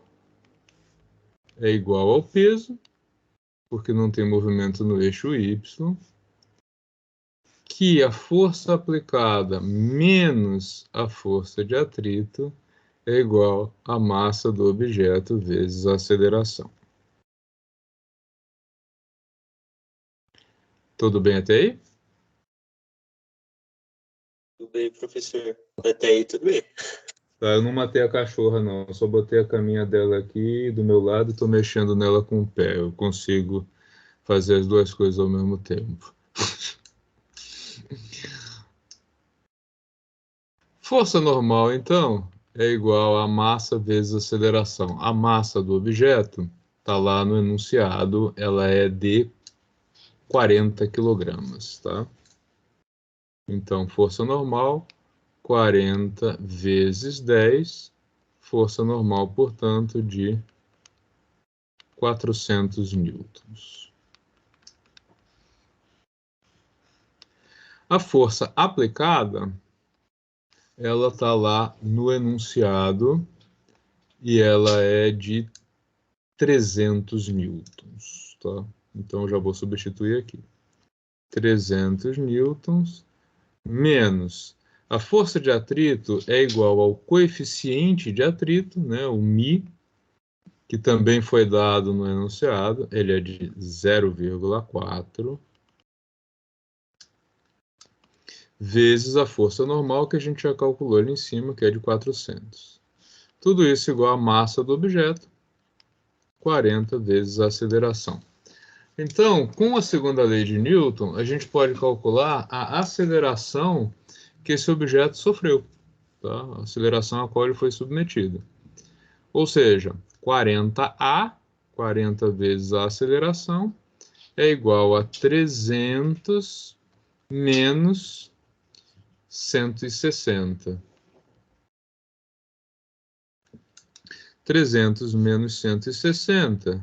é igual ao peso, porque não tem movimento no eixo Y, que a força aplicada menos a força de atrito é igual à massa do objeto vezes a aceleração. Tudo bem até aí? Tudo bem, professor. Até aí, tudo bem. Tá, eu não matei a cachorra, não. Eu só botei a caminha dela aqui do meu lado e estou mexendo nela com o pé. Eu consigo fazer as duas coisas ao mesmo tempo. Força normal, então, é igual a massa vezes aceleração. A massa do objeto está lá no enunciado, ela é de 40 quilogramas, tá? Então, força normal, 40 vezes 10, força normal, portanto, de 400 newtons. A força aplicada, ela está lá no enunciado e ela é de 300 newtons, tá? Então, eu já vou substituir aqui. 300 newtons menos a força de atrito é igual ao coeficiente de atrito, né, o μ, que também foi dado no enunciado, ele é de 0,4, vezes a força normal que a gente já calculou ali em cima, que é de 400. Tudo isso igual a massa do objeto, 40 vezes a aceleração. Então, com a segunda lei de Newton, a gente pode calcular a aceleração que esse objeto sofreu, tá? A aceleração a qual ele foi submetido. Ou seja, 40A, 40 vezes a aceleração, é igual a 300 menos 160. 300 menos 160.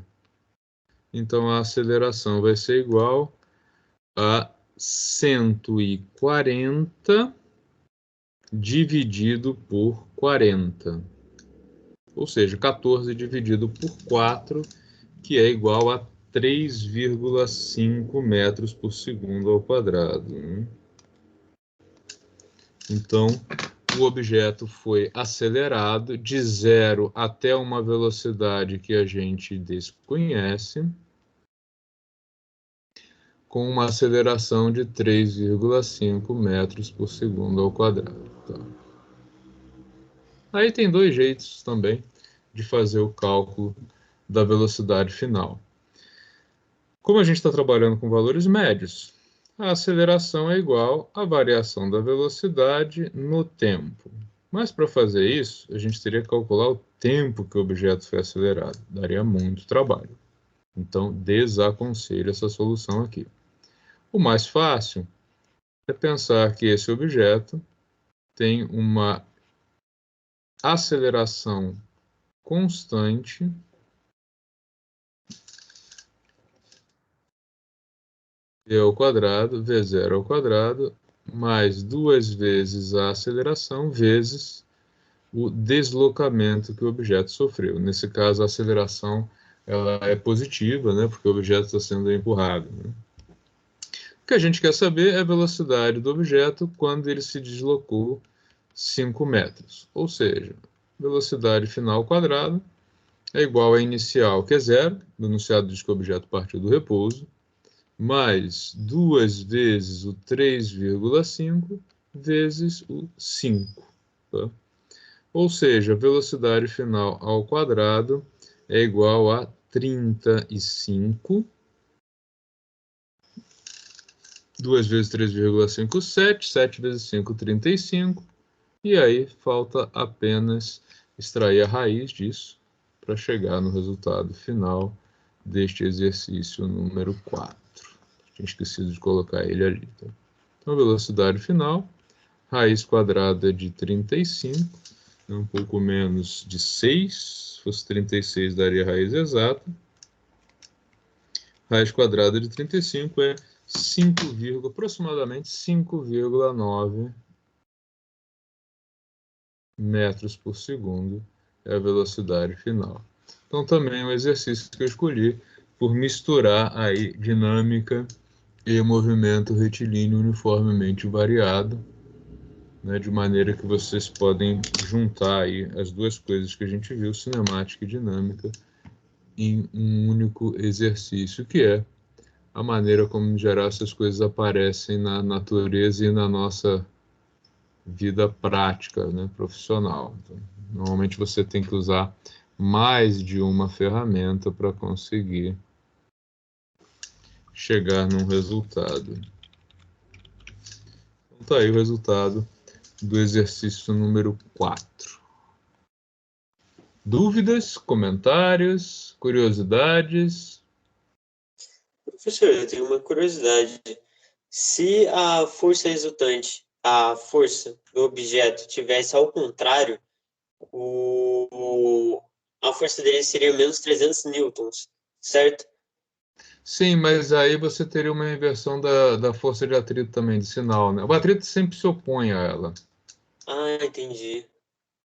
Então, a aceleração vai ser igual a 140 dividido por 40. Ou seja, 14 dividido por 4, que é igual a 3,5 metros por segundo ao quadrado. Então, o objeto foi acelerado de 0 até uma velocidade que a gente desconhece, com uma aceleração de 3,5 metros por segundo ao quadrado. Tá? Aí tem dois jeitos também de fazer o cálculo da velocidade final. Como a gente está trabalhando com valores médios, a aceleração é igual à variação da velocidade no tempo. Mas para fazer isso, a gente teria que calcular o tempo que o objeto foi acelerado. Daria muito trabalho. Então, desaconselho essa solução aqui. O mais fácil é pensar que esse objeto tem uma aceleração constante v ao quadrado, v0 ao quadrado, mais 2 vezes a aceleração vezes o deslocamento que o objeto sofreu. Nesse caso, a aceleração ela é positiva, né, porque o objeto está sendo empurrado. Né? O que a gente quer saber é a velocidade do objeto quando ele se deslocou 5 metros. Ou seja, velocidade final quadrada é igual à inicial, que é zero. O enunciado diz que o objeto partiu do repouso, mais 2 vezes o 3,5 vezes o 5. Tá? Ou seja, a velocidade final ao quadrado é igual a 35. 2 vezes 3,5, 7. 7 vezes 5, 35. E aí falta apenas extrair a raiz disso para chegar no resultado final deste exercício número 4. Tinha esquecido de colocar ele ali. Tá? Então, velocidade final, raiz quadrada de 35, é um pouco menos de 6. Se fosse 36, daria a raiz exata. Raiz quadrada de 35 é aproximadamente 5,9 metros por segundo é a velocidade final. Então, também é um exercício que eu escolhi por misturar aí dinâmica e movimento retilíneo uniformemente variado, né, de maneira que vocês podem juntar aí as duas coisas que a gente viu, cinemática e dinâmica, em um único exercício, que é a maneira como, em geral, essas coisas aparecem na natureza e na nossa vida prática, né, profissional. Então, normalmente você tem que usar mais de uma ferramenta para conseguir chegar num resultado. Então tá aí o resultado do exercício número 4. Dúvidas, comentários, curiosidades? Professor, eu tenho uma curiosidade. Se a força resultante, a força do objeto, tivesse ao contrário, a força dele seria menos 300 newtons, certo? Sim, mas aí você teria uma inversão da força de atrito também, de sinal, né? O atrito sempre se opõe a ela. Ah, entendi.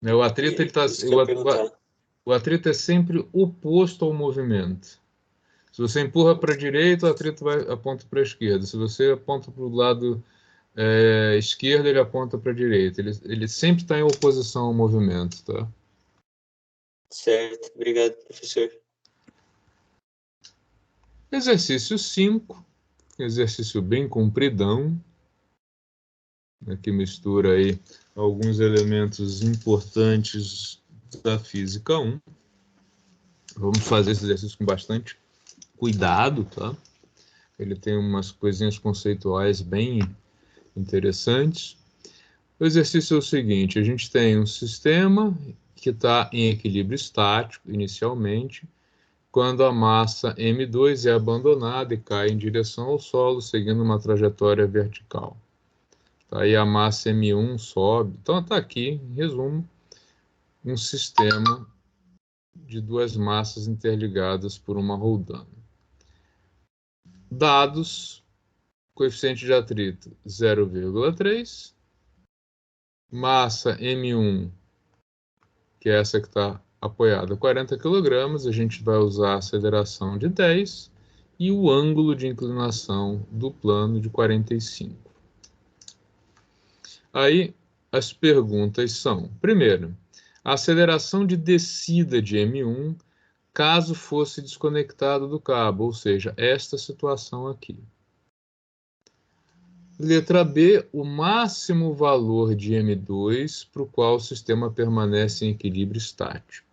Né? O atrito, Isso que eu ia perguntar. o atrito é sempre oposto ao movimento. Se você empurra para a direita, o atrito aponta para a esquerda. Se você aponta para o lado esquerdo, ele aponta para a direita. Ele sempre está em oposição ao movimento, tá? Certo, obrigado, professor. Exercício 5, exercício bem compridão, né, que mistura aí alguns elementos importantes da física 1. Vamos fazer esse exercício com bastante cuidado, tá? Ele tem umas coisinhas conceituais bem interessantes. O exercício é o seguinte: a gente tem um sistema que está em equilíbrio estático inicialmente, quando a massa M2 é abandonada e cai em direção ao solo, seguindo uma trajetória vertical. Aí a massa M1 sobe. Então está aqui, em resumo, um sistema de duas massas interligadas por uma roldana. Dados: coeficiente de atrito 0,3, massa M1, que é essa que está apoiada, 40 kg, a gente vai usar a aceleração de 10 e o ângulo de inclinação do plano de 45. Aí as perguntas são: primeiro, a aceleração de descida de M1 caso fosse desconectado do cabo, ou seja, esta situação aqui. Letra B, o máximo valor de M2 para o qual o sistema permanece em equilíbrio estático.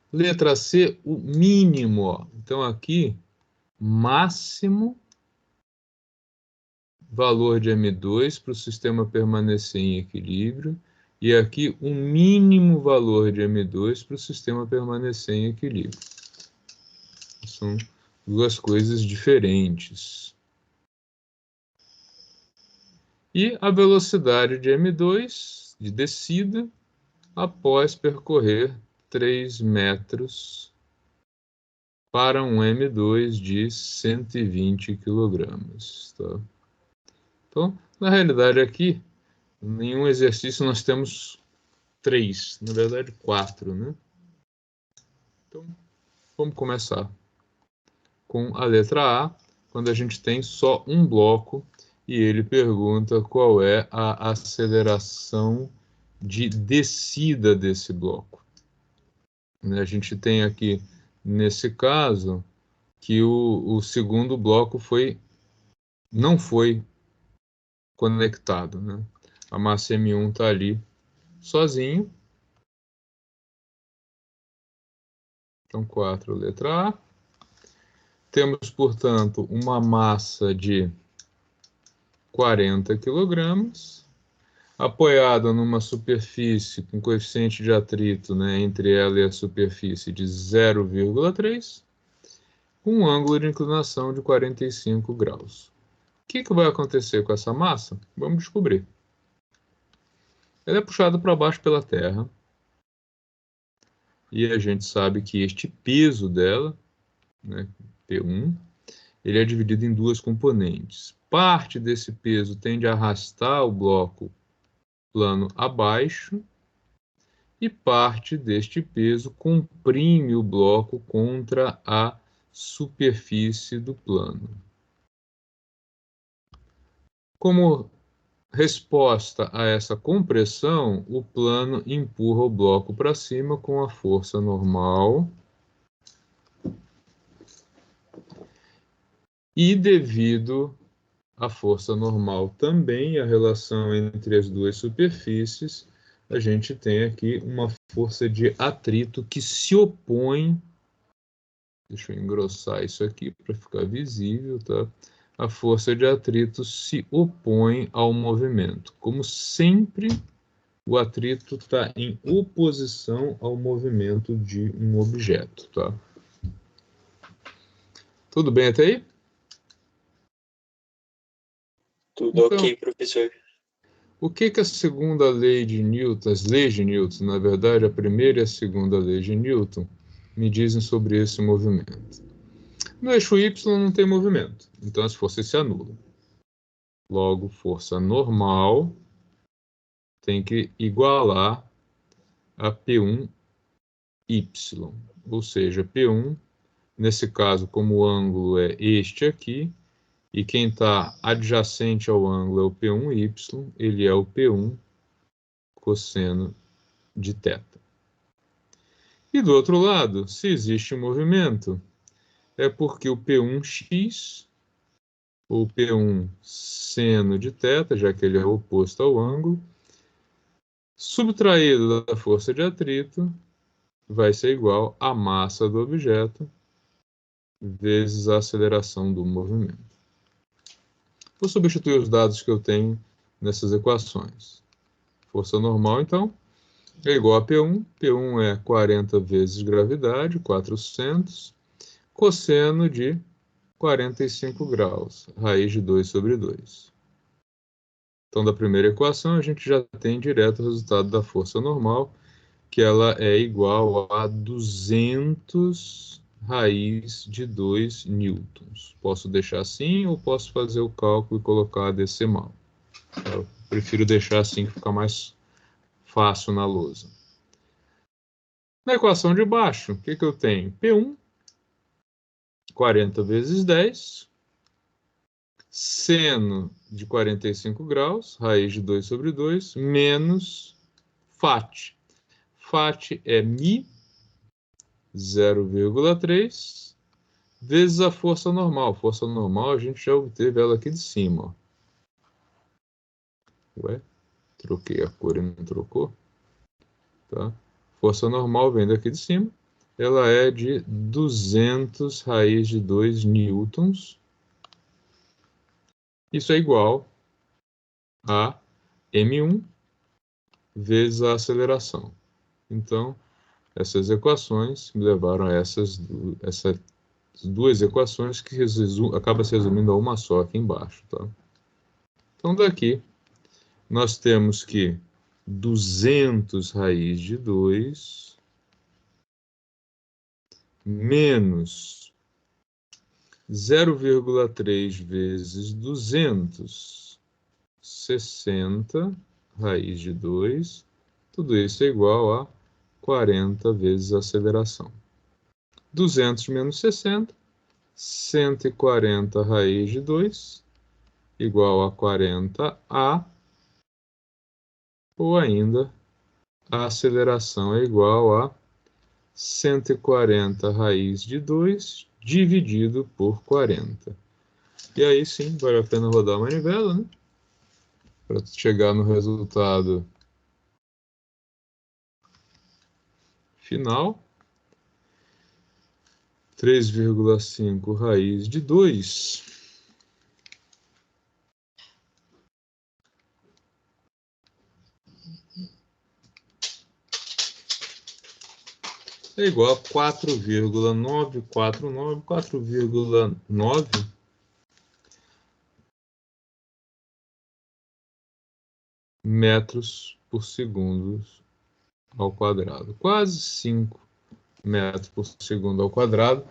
Letra C, o mínimo. Ó. Então aqui, máximo valor de M2 para o sistema permanecer em equilíbrio. E aqui, o mínimo valor de M2 para o sistema permanecer em equilíbrio. São duas coisas diferentes. E a velocidade de M2 de descida após percorrer 3 metros para um M2 de 120 kg. Tá? Então, na realidade aqui, em nenhum exercício nós temos 3, na verdade 4, né? Então, vamos começar com a letra A, quando a gente tem só um bloco e ele pergunta qual é a aceleração de descida desse bloco. A gente tem aqui, nesse caso, que o segundo bloco não foi conectado, né? A massa M1 está ali sozinho. Então, 4, letra A. Temos, portanto, uma massa de 40 kg, apoiada numa superfície com coeficiente de atrito, né, entre ela e a superfície de 0,3, com um ângulo de inclinação de 45 graus. O que vai acontecer com essa massa? Vamos descobrir. Ela é puxada para baixo pela Terra, e a gente sabe que este peso dela, né, P1, ele é dividido em duas componentes. Parte desse peso tende a arrastar o bloco plano abaixo e parte deste peso comprime o bloco contra a superfície do plano. Como resposta a essa compressão, o plano empurra o bloco para cima com a força normal. E devido à força normal também, a relação entre as duas superfícies, a gente tem aqui uma força de atrito que se opõe. Deixa eu engrossar isso aqui para ficar visível, tá? A força de atrito se opõe ao movimento. Como sempre, o atrito está em oposição ao movimento de um objeto, tá? Tudo bem até aí? Tudo Então, ok, professor. O que a segunda lei de Newton, as leis de Newton, na verdade, a primeira e a segunda lei de Newton, me dizem sobre esse movimento? No eixo Y não tem movimento, então as forças se anulam. Logo, força normal tem que igualar a P1Y, ou seja, P1, nesse caso, como o ângulo é este aqui, e quem está adjacente ao ângulo é o P1Y, ele é o P1 cosseno de θ. E do outro lado, se existe movimento, é porque o P1x, ou P1 seno de θ, já que ele é oposto ao ângulo, subtraído da força de atrito, vai ser igual à massa do objeto vezes a aceleração do movimento. Vou substituir os dados que eu tenho nessas equações. Força normal, então, é igual a P1. P1 é 40 vezes gravidade, 400, cosseno de 45 graus, raiz de 2 sobre 2. Então, da primeira equação, a gente já tem direto o resultado da força normal, que ela é igual a 200 raiz de 2 newtons. Posso deixar assim ou posso fazer o cálculo e colocar a decimal. Eu prefiro deixar assim que fica mais fácil na lousa. Na equação de baixo, o que eu tenho? P1, 40 vezes 10, seno de 45 graus, raiz de 2 sobre 2, menos φ. φ é μ, 0,3, vezes a força normal. Força normal a gente já obteve ela aqui de cima. Ó. Ué, troquei a cor e não trocou? Tá? Força normal vem daqui de cima. Ela é de 200 raiz de 2 newtons. Isso é igual a M1 vezes a aceleração. Então, essas equações me levaram a essas duas equações que acaba se resumindo a uma só aqui embaixo. Tá? Então, daqui nós temos que 200 raiz de 2 menos 0,3 vezes 200, 60 raiz de 2, tudo isso é igual a 40 vezes a aceleração. 200 menos 60, 140 raiz de 2, igual a 40A, ou ainda a aceleração é igual a 140 raiz de 2 dividido por 40. E aí sim, vale a pena rodar a manivela, né? Para chegar no resultado final. 3,5 raiz de 2 é igual a 4,9 metros por segundo ao quadrado. Quase 5 metros por segundo ao quadrado.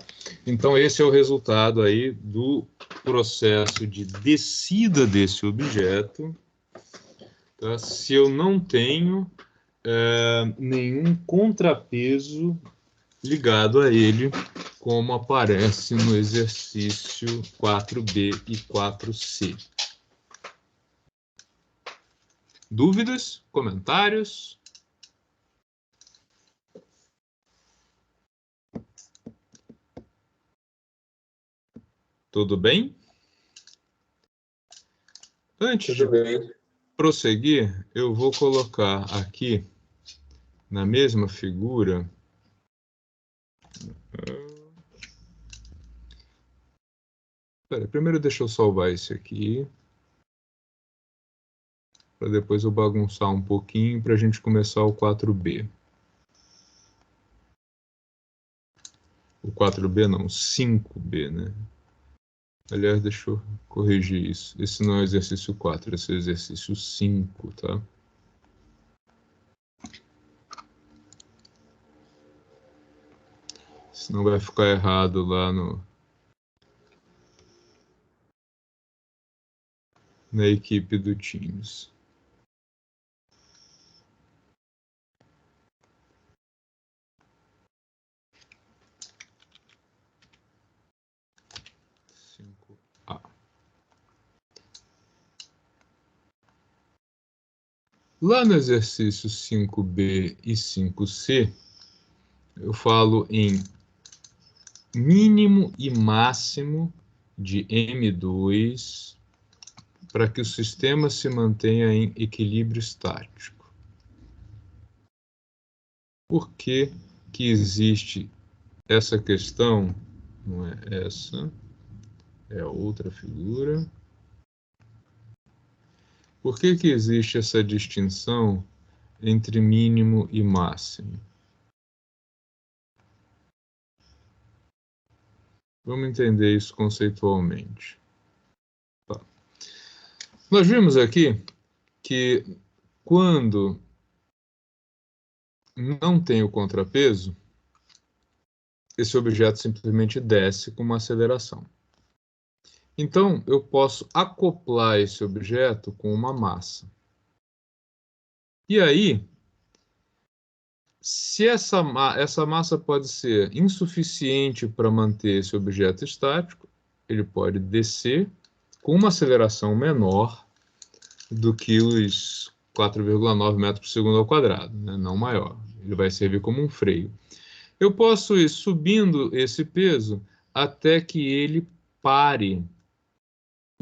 Então, esse é o resultado aí do processo de descida desse objeto. Tá? Se eu não tenho nenhum contrapeso ligado a ele, como aparece no exercício 4B e 4C. Dúvidas? Comentários? Tudo bem? Antes de prosseguir, eu vou colocar aqui na mesma figura primeiro deixa eu salvar esse aqui para depois eu bagunçar um pouquinho para a gente começar o 4B. O 4B não, 5B, né? Aliás, deixa eu corrigir isso. Esse não é o exercício 4, esse é o exercício 5, tá? Senão vai ficar errado lá na equipe do Teams. Lá no exercício 5B e 5C, eu falo em mínimo e máximo de M2 para que o sistema se mantenha em equilíbrio estático. Por que que existe essa questão? Não é essa, é outra figura. Por que que existe essa distinção entre mínimo e máximo? Vamos entender isso conceitualmente. Tá. Nós vimos aqui que quando não tem o contrapeso, esse objeto simplesmente desce com uma aceleração. Então, eu posso acoplar esse objeto com uma massa. E aí, se essa massa pode ser insuficiente para manter esse objeto estático, ele pode descer com uma aceleração menor do que os 4,9 metros por segundo ao quadrado, né? Não maior. Ele vai servir como um freio. Eu posso ir subindo esse peso até que ele pare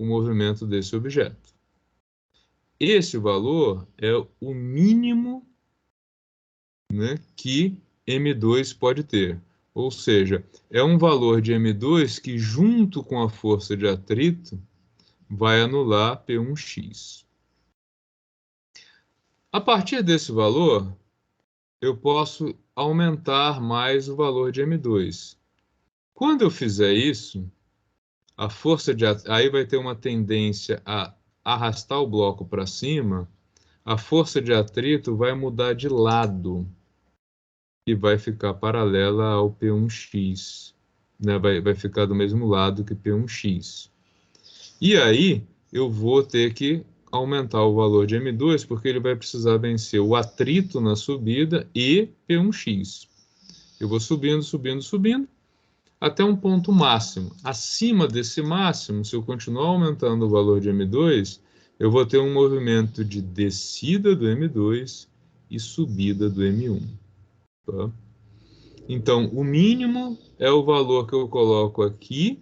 o movimento desse objeto. Esse valor é o mínimo, né, que M2 pode ter. Ou seja, é um valor de M2 que, junto com a força de atrito, vai anular P1x. A partir desse valor, eu posso aumentar mais o valor de M2. Quando eu fizer isso, a força de aí vai ter uma tendência a arrastar o bloco para cima a força de atrito vai mudar de lado e vai ficar paralela ao P1x, né? Vai ficar do mesmo lado que P1x. E aí eu vou ter que aumentar o valor de M2, porque ele vai precisar vencer o atrito na subida e P1x. Eu vou subindo, subindo, subindo, até um ponto máximo. Acima desse máximo, se eu continuar aumentando o valor de M2, eu vou ter um movimento de descida do M2 e subida do M1. Tá? Então, o mínimo é o valor que eu coloco aqui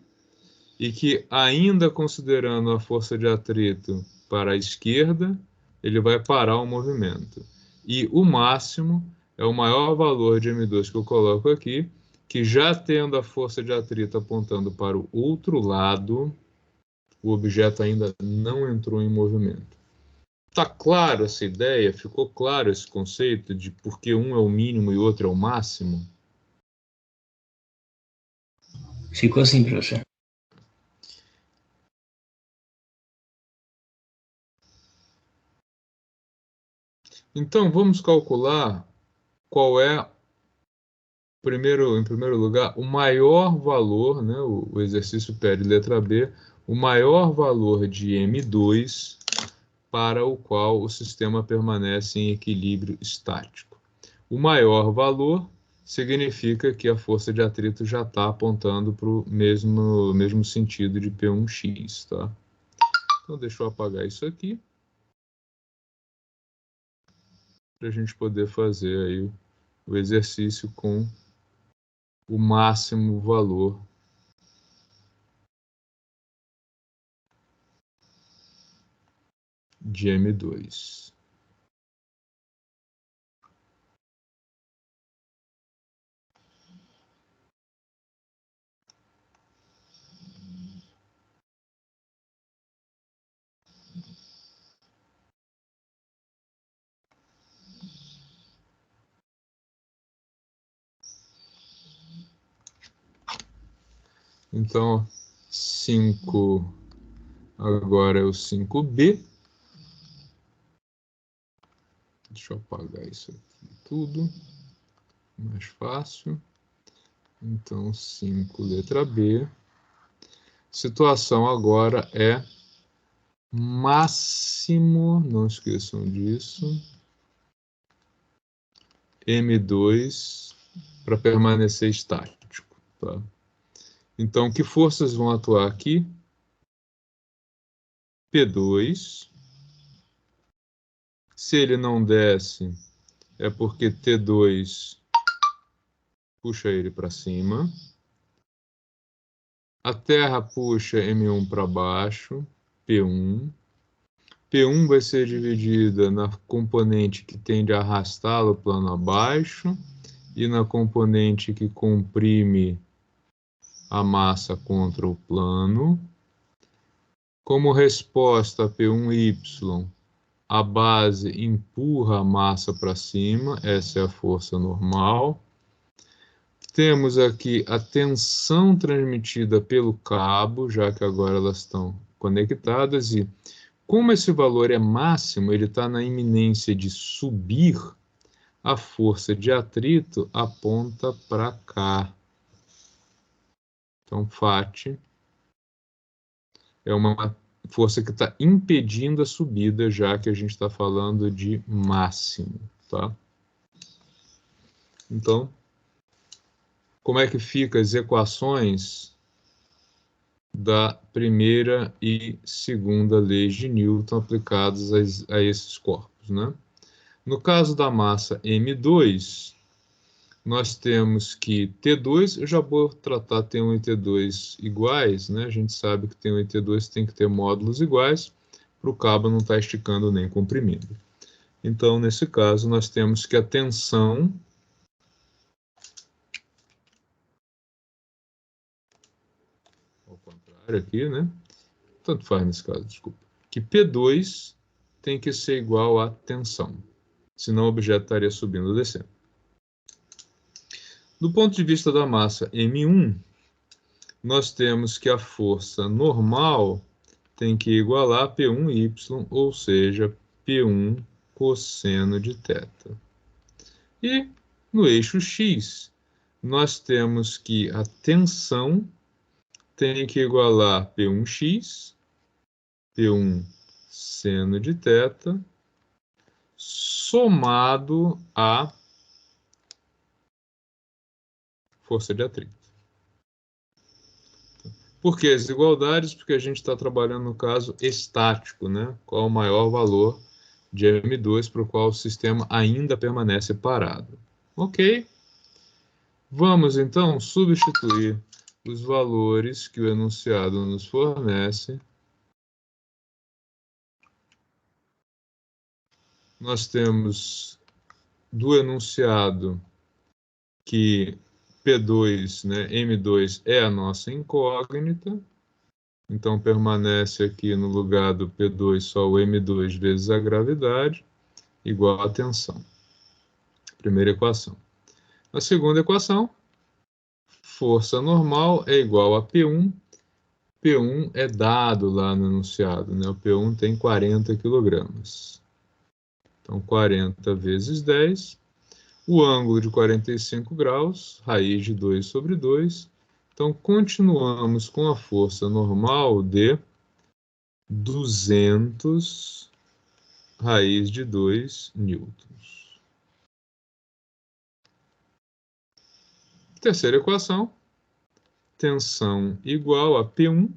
e que, ainda considerando a força de atrito para a esquerda, ele vai parar o movimento. E o máximo é o maior valor de M2 que eu coloco aqui, que, já tendo a força de atrito apontando para o outro lado, o objeto ainda não entrou em movimento. Está claro essa ideia? Ficou claro esse conceito de por que um é o mínimo e o outro é o máximo? Ficou assim, professor. Então, vamos calcular qual é, em primeiro lugar, o maior valor, né, o exercício pede, letra B, o maior valor de M2 para o qual o sistema permanece em equilíbrio estático. O maior valor significa que a força de atrito já está apontando para o mesmo sentido de P1x, tá? Então, deixa eu apagar isso aqui, para a gente poder fazer aí o exercício com o máximo valor de M2. Então, 5 agora é o 5B. Deixa eu apagar isso aqui tudo, mais fácil. Então, 5, letra B. Situação agora é máximo, não esqueçam disso, M2 para permanecer estático. Tá? Então, que forças vão atuar aqui? P2. Se ele não desce, é porque T2 puxa ele para cima. A Terra puxa M1 para baixo, P1. P1 vai ser dividida na componente que tende a arrastá-lo plano abaixo e na componente que comprime a massa contra o plano. Como resposta a P1Y, a base empurra a massa para cima, essa é a força normal. Temos aqui a tensão transmitida pelo cabo, já que agora elas estão conectadas, e como esse valor é máximo, ele está na iminência de subir, a força de atrito aponta para cá. Então, FAT é uma força que está impedindo a subida, já que a gente está falando de máximo, tá? Então, como é que ficam as equações da primeira e segunda leis de Newton aplicadas a esses corpos, né? No caso da massa M2, nós temos que T2, eu já vou tratar T1 e T2 iguais, né? A gente sabe que T1 e T2 tem que ter módulos iguais, para o cabo não estar esticando nem comprimindo. Então, nesse caso, nós temos que a tensão ao contrário aqui, né? Tanto faz nesse caso, desculpa. Que P2 tem que ser igual a tensão, senão o objeto estaria subindo ou descendo. Do ponto de vista da massa M1, nós temos que a força normal tem que igualar P1Y, ou seja, P1 cosseno de θ. E no eixo x, nós temos que a tensão tem que igualar P1x, P1 seno de θ, somado a força de atrito. Por que as desigualdades? Porque a gente está trabalhando no caso estático, né? Qual o maior valor de M2 para o qual o sistema ainda permanece parado. Ok? Vamos, então, substituir os valores que o enunciado nos fornece. Nós temos do enunciado que P2, né, M2 é a nossa incógnita, então permanece aqui no lugar do P2 só o M2 vezes a gravidade, igual a tensão. Primeira equação. A segunda equação, força normal é igual a P1. P1 é dado lá no enunciado, né? O P1 tem 40 kg. Então, 40 vezes 10. O ângulo de 45 graus, raiz de 2 sobre 2. Então, continuamos com a força normal de 200 raiz de 2 newtons. Terceira equação, tensão igual a P1,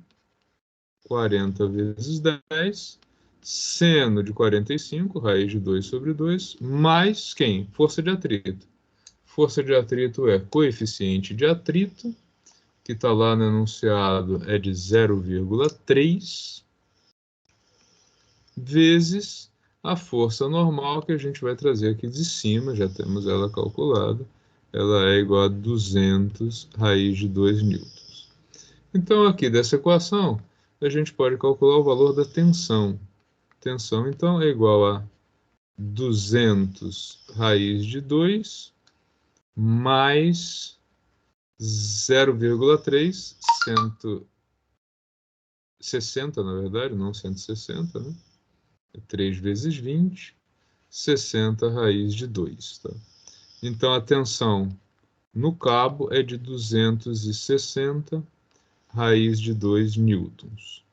40 vezes 10, seno de 45, raiz de 2 sobre 2, mais quem? Força de atrito. Força de atrito é coeficiente de atrito, que está lá no enunciado, é de 0,3, vezes a força normal que a gente vai trazer aqui de cima, já temos ela calculada, ela é igual a 200 raiz de 2 newtons. Então, aqui dessa equação, a gente pode calcular o valor da tensão. Tensão, então, é igual a 200 raiz de 2 mais 0,3, 160, na verdade, não 160, né? 3 vezes 20, 60 raiz de 2. Tá? Então, a tensão no cabo é de 260 raiz de 2 newtons.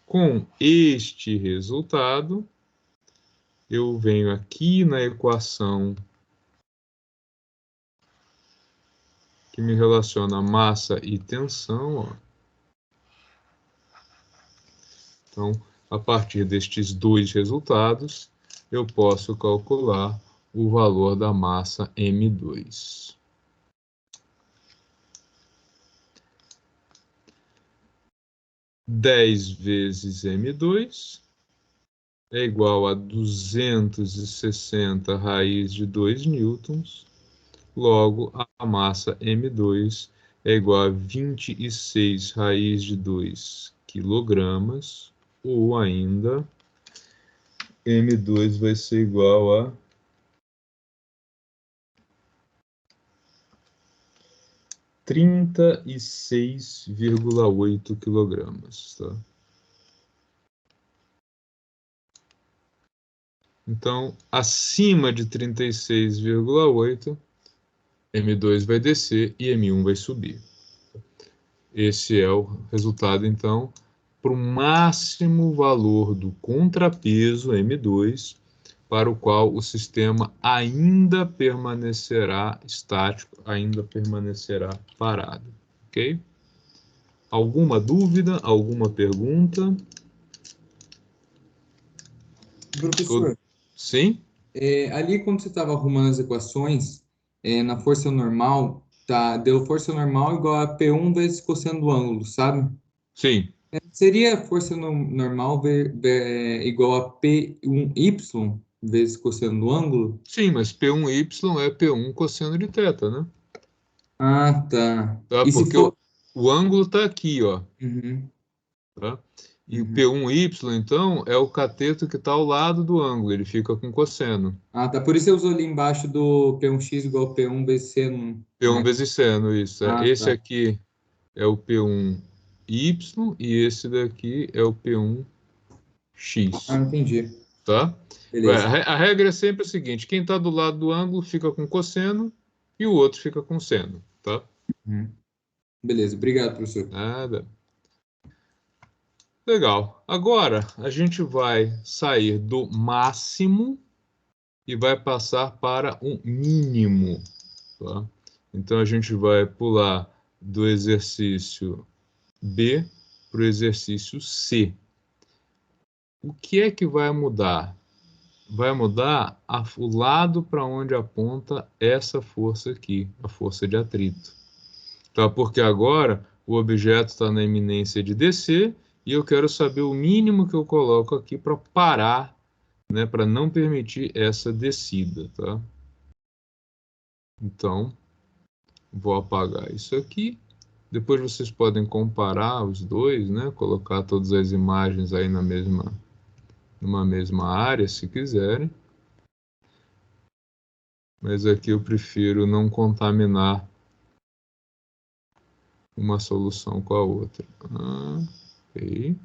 Com este resultado, eu venho aqui na equação que me relaciona massa e tensão. Ó. Então, a partir destes dois resultados, eu posso calcular o valor da massa M2. Dez vezes M2 é igual a 260 raiz de 2 newtons. Logo, a massa M2 é igual a 26 raiz de 2 quilogramas, ou ainda, M2 vai ser igual a 36,8 quilogramas. Tá? Então, acima de 36,8, M2 vai descer e M1 vai subir. Esse é o resultado, então, para o máximo valor do contrapeso M2, para o qual o sistema ainda permanecerá estático, ainda permanecerá parado. Ok? Alguma dúvida? Alguma pergunta? Professor, Sim? ali quando você estava arrumando as equações, na força normal, deu força normal igual a P1 vezes cosseno do ângulo, sabe? Sim. Seria força normal igual a P1y vezes cosseno do ângulo? Sim, mas P1y é P1 cosseno de θ, né? Ah, tá. Tá? E se Porque for... o ângulo está aqui, ó. Uhum, Tá? E o uhum. P1y, então, é o cateto que está ao lado do ângulo, ele fica com cosseno. Ah, tá. Por isso você usou ali embaixo do P1x igual a P1 vezes seno, P1 né? vezes seno, isso. Ah, Esse tá. aqui é o P1y e esse daqui é o P1x. Ah, entendi. tá? Beleza. A regra é sempre o seguinte, quem está do lado do ângulo fica com cosseno e o outro fica com seno, tá? Beleza, obrigado, professor. Nada. Legal. Agora, a gente vai sair do máximo e vai passar para o mínimo, tá? Então, a gente vai pular do exercício B para o exercício C. O que é que vai mudar? Vai mudar o lado para onde aponta essa força aqui, a força de atrito. Tá? Porque agora o objeto está na iminência de descer e eu quero saber o mínimo que eu coloco aqui para parar, né, para não permitir essa descida. Tá? Então, vou apagar isso aqui. Depois vocês podem comparar os dois, né, colocar todas as imagens aí numa mesma área, se quiserem. Mas aqui eu prefiro não contaminar uma solução com a outra. Ok.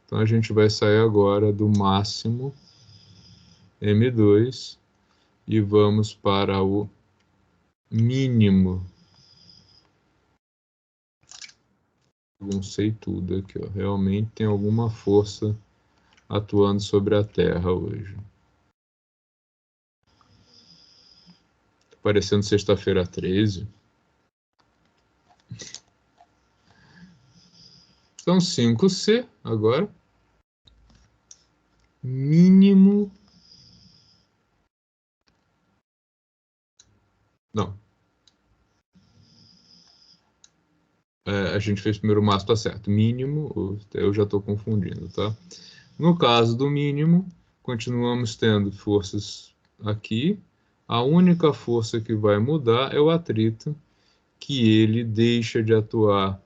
Então a gente vai sair agora do máximo M2 e vamos para o mínimo. Baguncei tudo aqui, ó. Realmente tem alguma força atuando sobre a Terra hoje. Tá parecendo sexta-feira 13. Então 5C agora. Mínimo. Não. A gente fez primeiro o máximo, tá certo. Mínimo, eu já estou confundindo, tá? No caso do mínimo, continuamos tendo forças aqui. A única força que vai mudar é o atrito, que ele deixa de atuar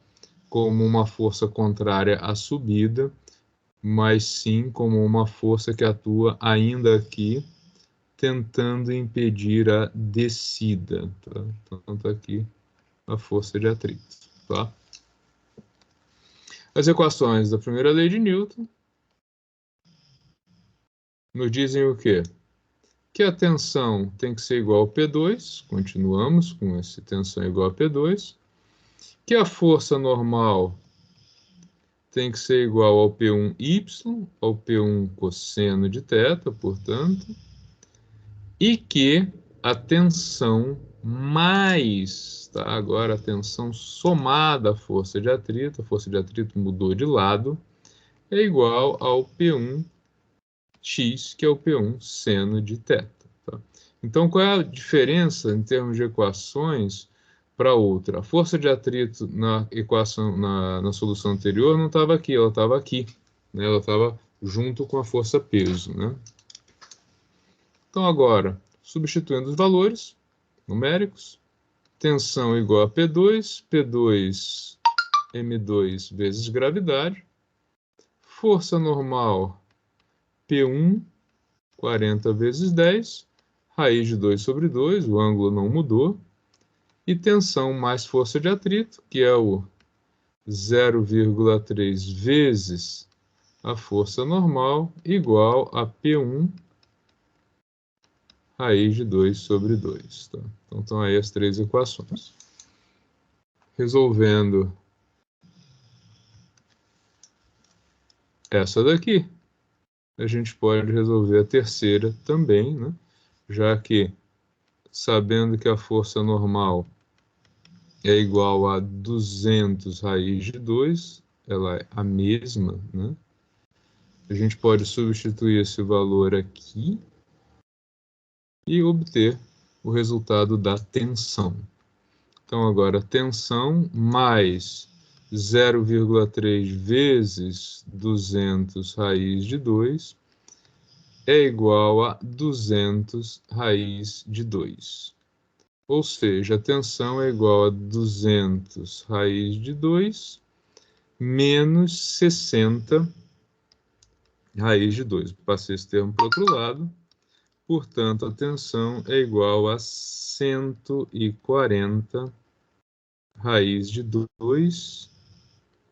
como uma força contrária à subida, mas sim como uma força que atua ainda aqui, tentando impedir a descida. Tá? Então está aqui a força de atrito. Tá? As equações da primeira lei de Newton nos dizem o quê? Que a tensão tem que ser igual a P2, continuamos com essa tensão igual a P2, que a força normal tem que ser igual ao P1y, ao P1 cosseno de θ, portanto, e que a tensão mais, tá? Agora a tensão somada à força de atrito, a força de atrito mudou de lado, é igual ao P1x, que é o P1 seno de θ. Tá? Então, qual é a diferença em termos de equações para outra? A força de atrito na equação, na solução anterior não estava aqui, ela estava aqui. Né? Ela estava junto com a força peso. Né? Então, agora, substituindo os valores numéricos, tensão igual a P2, P2 M2 vezes gravidade, força normal P1, 40 vezes 10, raiz de 2 sobre 2, o ângulo não mudou, e tensão mais força de atrito, que é o 0,3 vezes a força normal, igual a P1 raiz de 2 sobre 2. Tá? Então estão aí as três equações. Resolvendo essa daqui, a gente pode resolver a terceira também, né? Já que, sabendo que a força normal é igual a 200 raiz de 2, ela é a mesma, né? A gente pode substituir esse valor aqui e obter o resultado da tensão. Então, agora, tensão mais 0,3 vezes 200 raiz de 2 é igual a 200 raiz de 2. Ou seja, a tensão é igual a 200 raiz de 2 menos 60 raiz de 2. Passei esse termo para o outro lado. Portanto, a tensão é igual a 140 raiz de 2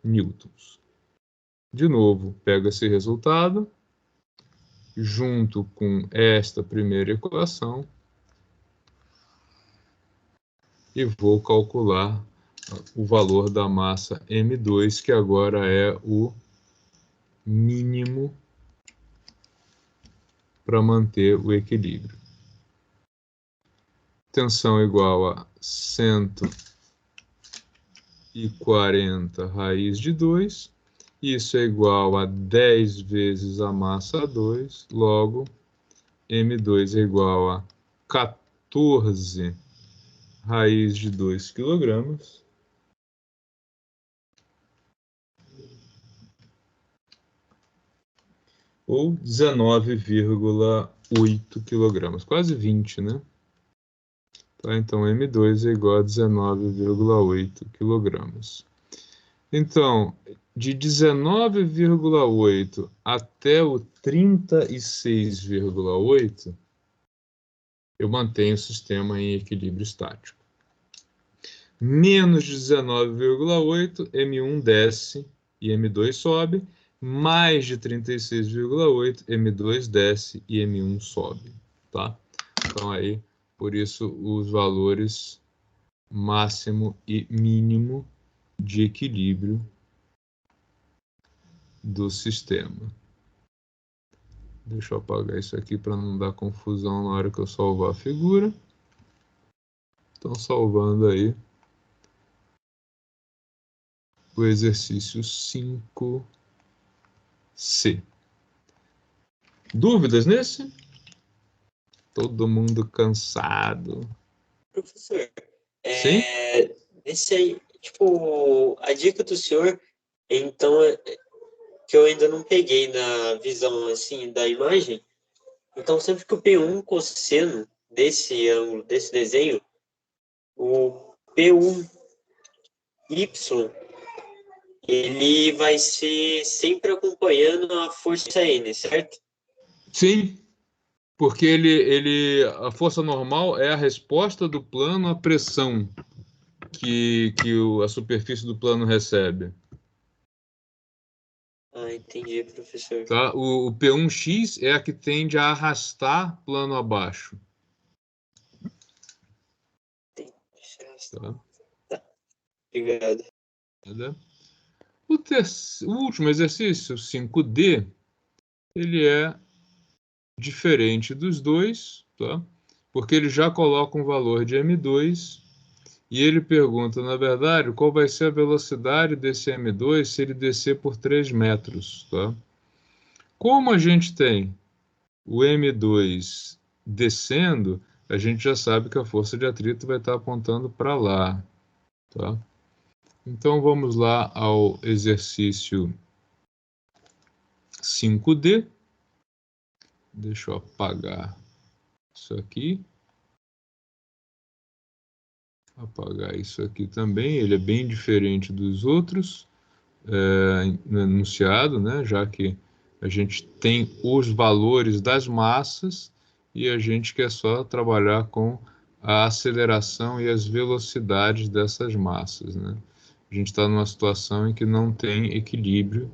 newtons. De novo, pego esse resultado, junto com esta primeira equação e vou calcular o valor da massa M2, que agora é o mínimo para manter o equilíbrio. Tensão igual a 140 raiz de 2. Isso é igual a 10 vezes a massa 2. Logo, M2 é igual a 14 raiz de 2 quilogramas. Ou 19,8 quilogramas. Quase 20, né? Tá, então, M2 é igual a 19,8 quilogramas. Então, de 19,8 até o 36,8, eu mantenho o sistema em equilíbrio estático. Menos de 19,8, M1 desce e M2 sobe. Mais de 36,8, M2 desce e M1 sobe. Tá? Então, aí, por isso, os valores máximo e mínimo de equilíbrio do sistema. Deixa eu apagar isso aqui para não dar confusão na hora que eu salvar a figura. Então, salvando aí o exercício 5C. Dúvidas nesse? Todo mundo cansado. Professor, Sim? esse aí, tipo, a dica do senhor, então, que eu ainda não peguei na visão, assim, da imagem, então sempre que o P1 cosseno desse ângulo, desse desenho, o P1Y, ele vai ser sempre acompanhando a força N, certo? Sim, porque a força normal é a resposta do plano à pressão que a superfície do plano recebe. Ah, entendi, professor. Tá? O P1x é a que tende a arrastar plano abaixo. Tá? Obrigado. O último exercício, 5D, ele é diferente dos dois, tá? Porque ele já coloca um valor de M2 e ele pergunta, na verdade, qual vai ser a velocidade desse M2 se ele descer por 3 metros. Tá? Como a gente tem o M2 descendo, a gente já sabe que a força de atrito vai estar apontando para lá. Tá? Então, vamos lá ao exercício 5D. Deixa eu apagar isso aqui. Apagar isso aqui também. Ele é bem diferente dos outros no enunciado, né? Já que a gente tem os valores das massas e a gente quer só trabalhar com a aceleração e as velocidades dessas massas, né? A gente está numa situação em que não tem equilíbrio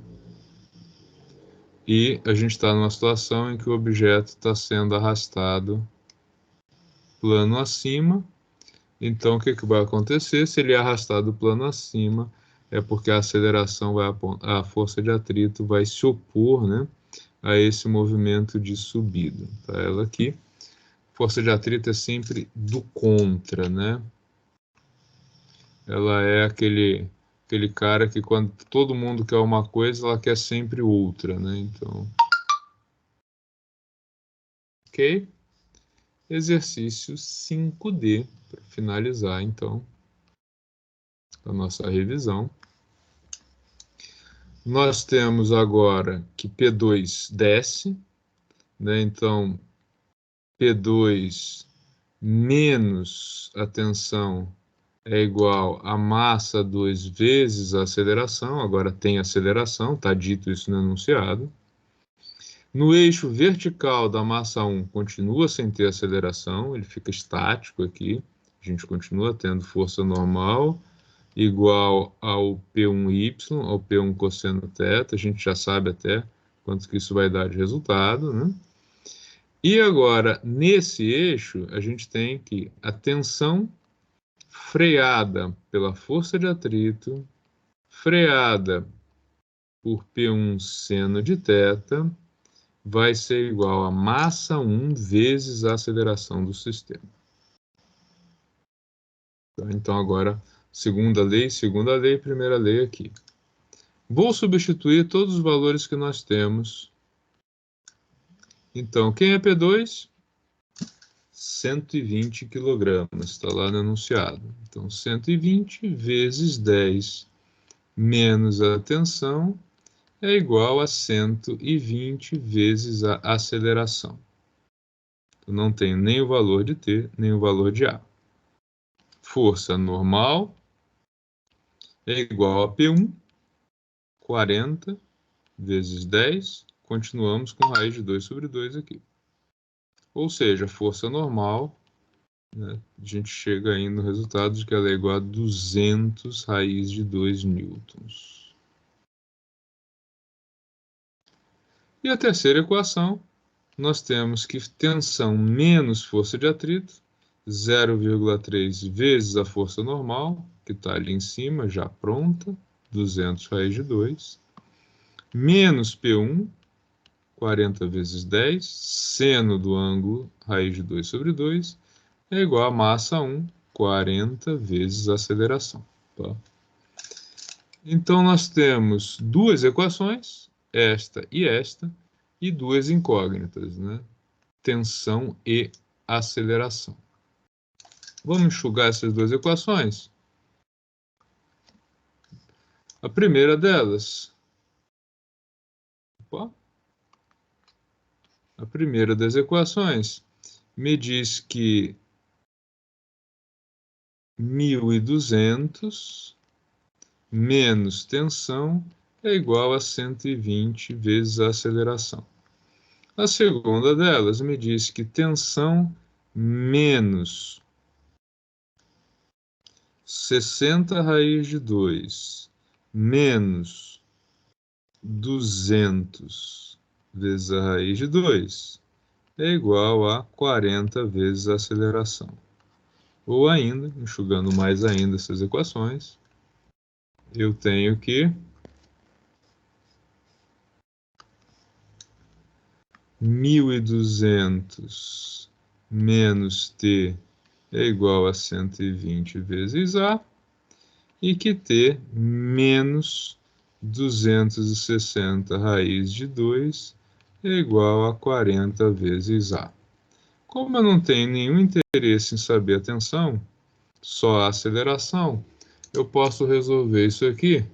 e a gente está numa situação em que o objeto está sendo arrastado plano acima. Então, o que vai acontecer? Se ele é arrastado plano acima, é porque a aceleração, a força de atrito vai se opor, né, a esse movimento de subida. Tá? Ela aqui, força de atrito é sempre do contra, né? Ela é aquele cara que quando todo mundo quer uma coisa, ela quer sempre outra, né? Então, ok? Exercício 5D, para finalizar, então, a nossa revisão. Nós temos agora que P2 desce, né? Então, P2 menos a tensão é igual a massa 2 vezes a aceleração. Agora tem aceleração, está dito isso no enunciado. No eixo vertical da massa 1 continua sem ter aceleração, ele fica estático aqui. A gente continua tendo força normal igual ao P1y, ao P1 cosseno θ. A gente já sabe até quanto que isso vai dar de resultado, né? E agora, nesse eixo, a gente tem que a tensão freada pela força de atrito, freada por P1 seno de θ, vai ser igual a massa 1 vezes a aceleração do sistema. Então, agora, segunda lei, primeira lei aqui. Vou substituir todos os valores que nós temos. Então, quem é P2? 120 kg, está lá no enunciado. Então, 120 vezes 10 menos a tensão é igual a 120 vezes a aceleração. Eu não tenho nem o valor de T, nem o valor de A. Força normal é igual a P1, 40 vezes 10, continuamos com raiz de 2 sobre 2 aqui. Ou seja, força normal, né, a gente chega aí no resultado de que ela é igual a 200 raiz de 2 newtons. E a terceira equação, nós temos que tensão menos força de atrito, 0,3 vezes a força normal, que está ali em cima, já pronta, 200 raiz de 2, menos P1, 40 vezes 10, seno do ângulo, raiz de 2 sobre 2, é igual a massa 1, 40 vezes a aceleração. Tá? Então, nós temos duas equações, esta, e duas incógnitas, né? Tensão e aceleração. Vamos enxugar essas duas equações? A primeira delas... A primeira das equações me diz que 1.200 menos tensão é igual a 120 vezes a aceleração. A segunda delas me diz que tensão menos 60 raiz de 2 menos 200 vezes a raiz de 2 é igual a 40 vezes a aceleração. Ou ainda, enxugando mais ainda essas equações, eu tenho que 1.200 menos T é igual a 120 vezes A, e que T menos 260 raiz de 2 é igual a 40 vezes A. Como eu não tenho nenhum interesse em saber a tensão, só a aceleração, eu posso resolver isso aqui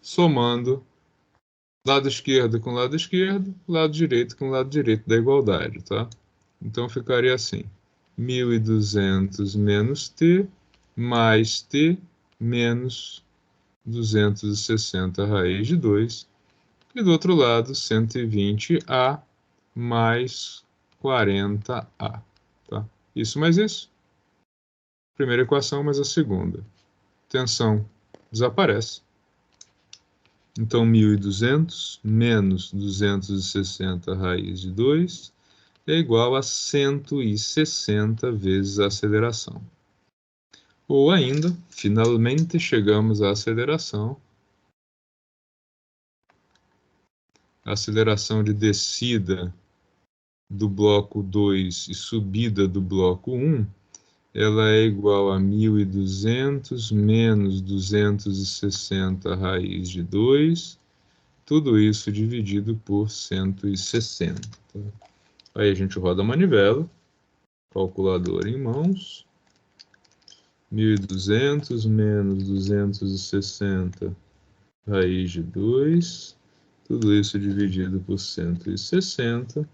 somando lado esquerdo com lado esquerdo, lado direito com lado direito da igualdade, tá? Então ficaria assim, 1.200 menos T mais T menos 260 raiz de 2, e do outro lado 120A mais 40A, tá? Isso mais isso. Primeira equação mais a segunda. Tensão desaparece. Então, 1.200 menos 260 raiz de 2 é igual a 160 vezes a aceleração. Ou ainda, finalmente chegamos à aceleração. A aceleração de descida do bloco 2 e subida do bloco 1, ela é igual a 1.200 menos 260 raiz de 2, tudo isso dividido por 160. Aí a gente roda a manivela, calculadora em mãos, 1.200 menos 260 raiz de 2, tudo isso dividido por 160.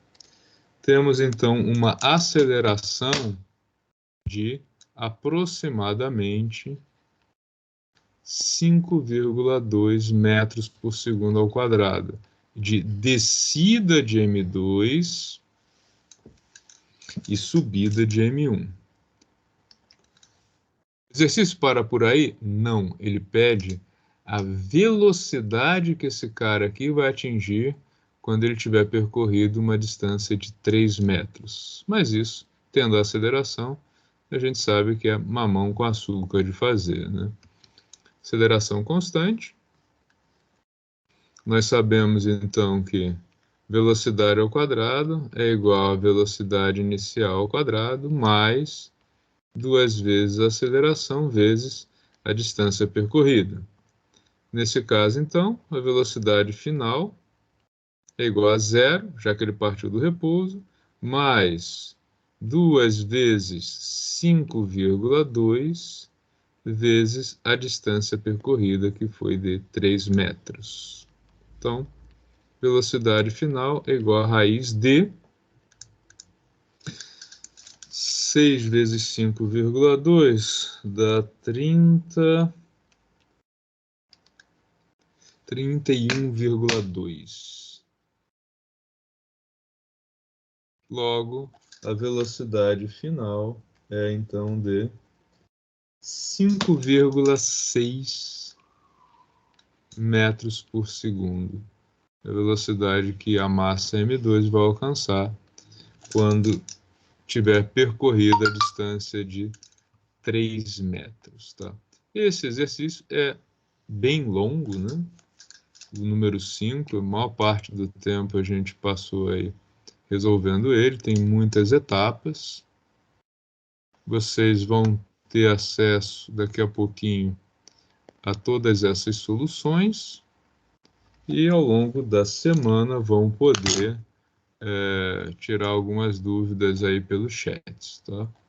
Temos então uma aceleração de aproximadamente 5,2 metros por segundo ao quadrado, de descida de M2 e subida de M1. O exercício para por aí? Não, ele pede a velocidade que esse cara aqui vai atingir quando ele tiver percorrido uma distância de 3 metros. Mas isso, tendo a aceleração, a gente sabe que é mamão com açúcar de fazer, né? Aceleração constante. Nós sabemos, então, que velocidade ao quadrado é igual a velocidade inicial ao quadrado mais 2 vezes a aceleração vezes a distância percorrida. Nesse caso, então, a velocidade final é igual a zero, já que ele partiu do repouso, mais 2 vezes 5,2 vezes a distância percorrida, que foi de 3 metros. Então, velocidade final é igual a raiz de 6 vezes 5,2 dá 31,2. Logo, a velocidade final é então de 5,6 metros por segundo. A velocidade que a massa M2 vai alcançar quando tiver percorrido a distância de 3 metros. Tá? Esse exercício é bem longo, né? O número 5, a maior parte do tempo a gente passou aí resolvendo ele, tem muitas etapas. Vocês vão ter acesso daqui a pouquinho a todas essas soluções e ao longo da semana vão poder tirar algumas dúvidas aí pelo chat, tá?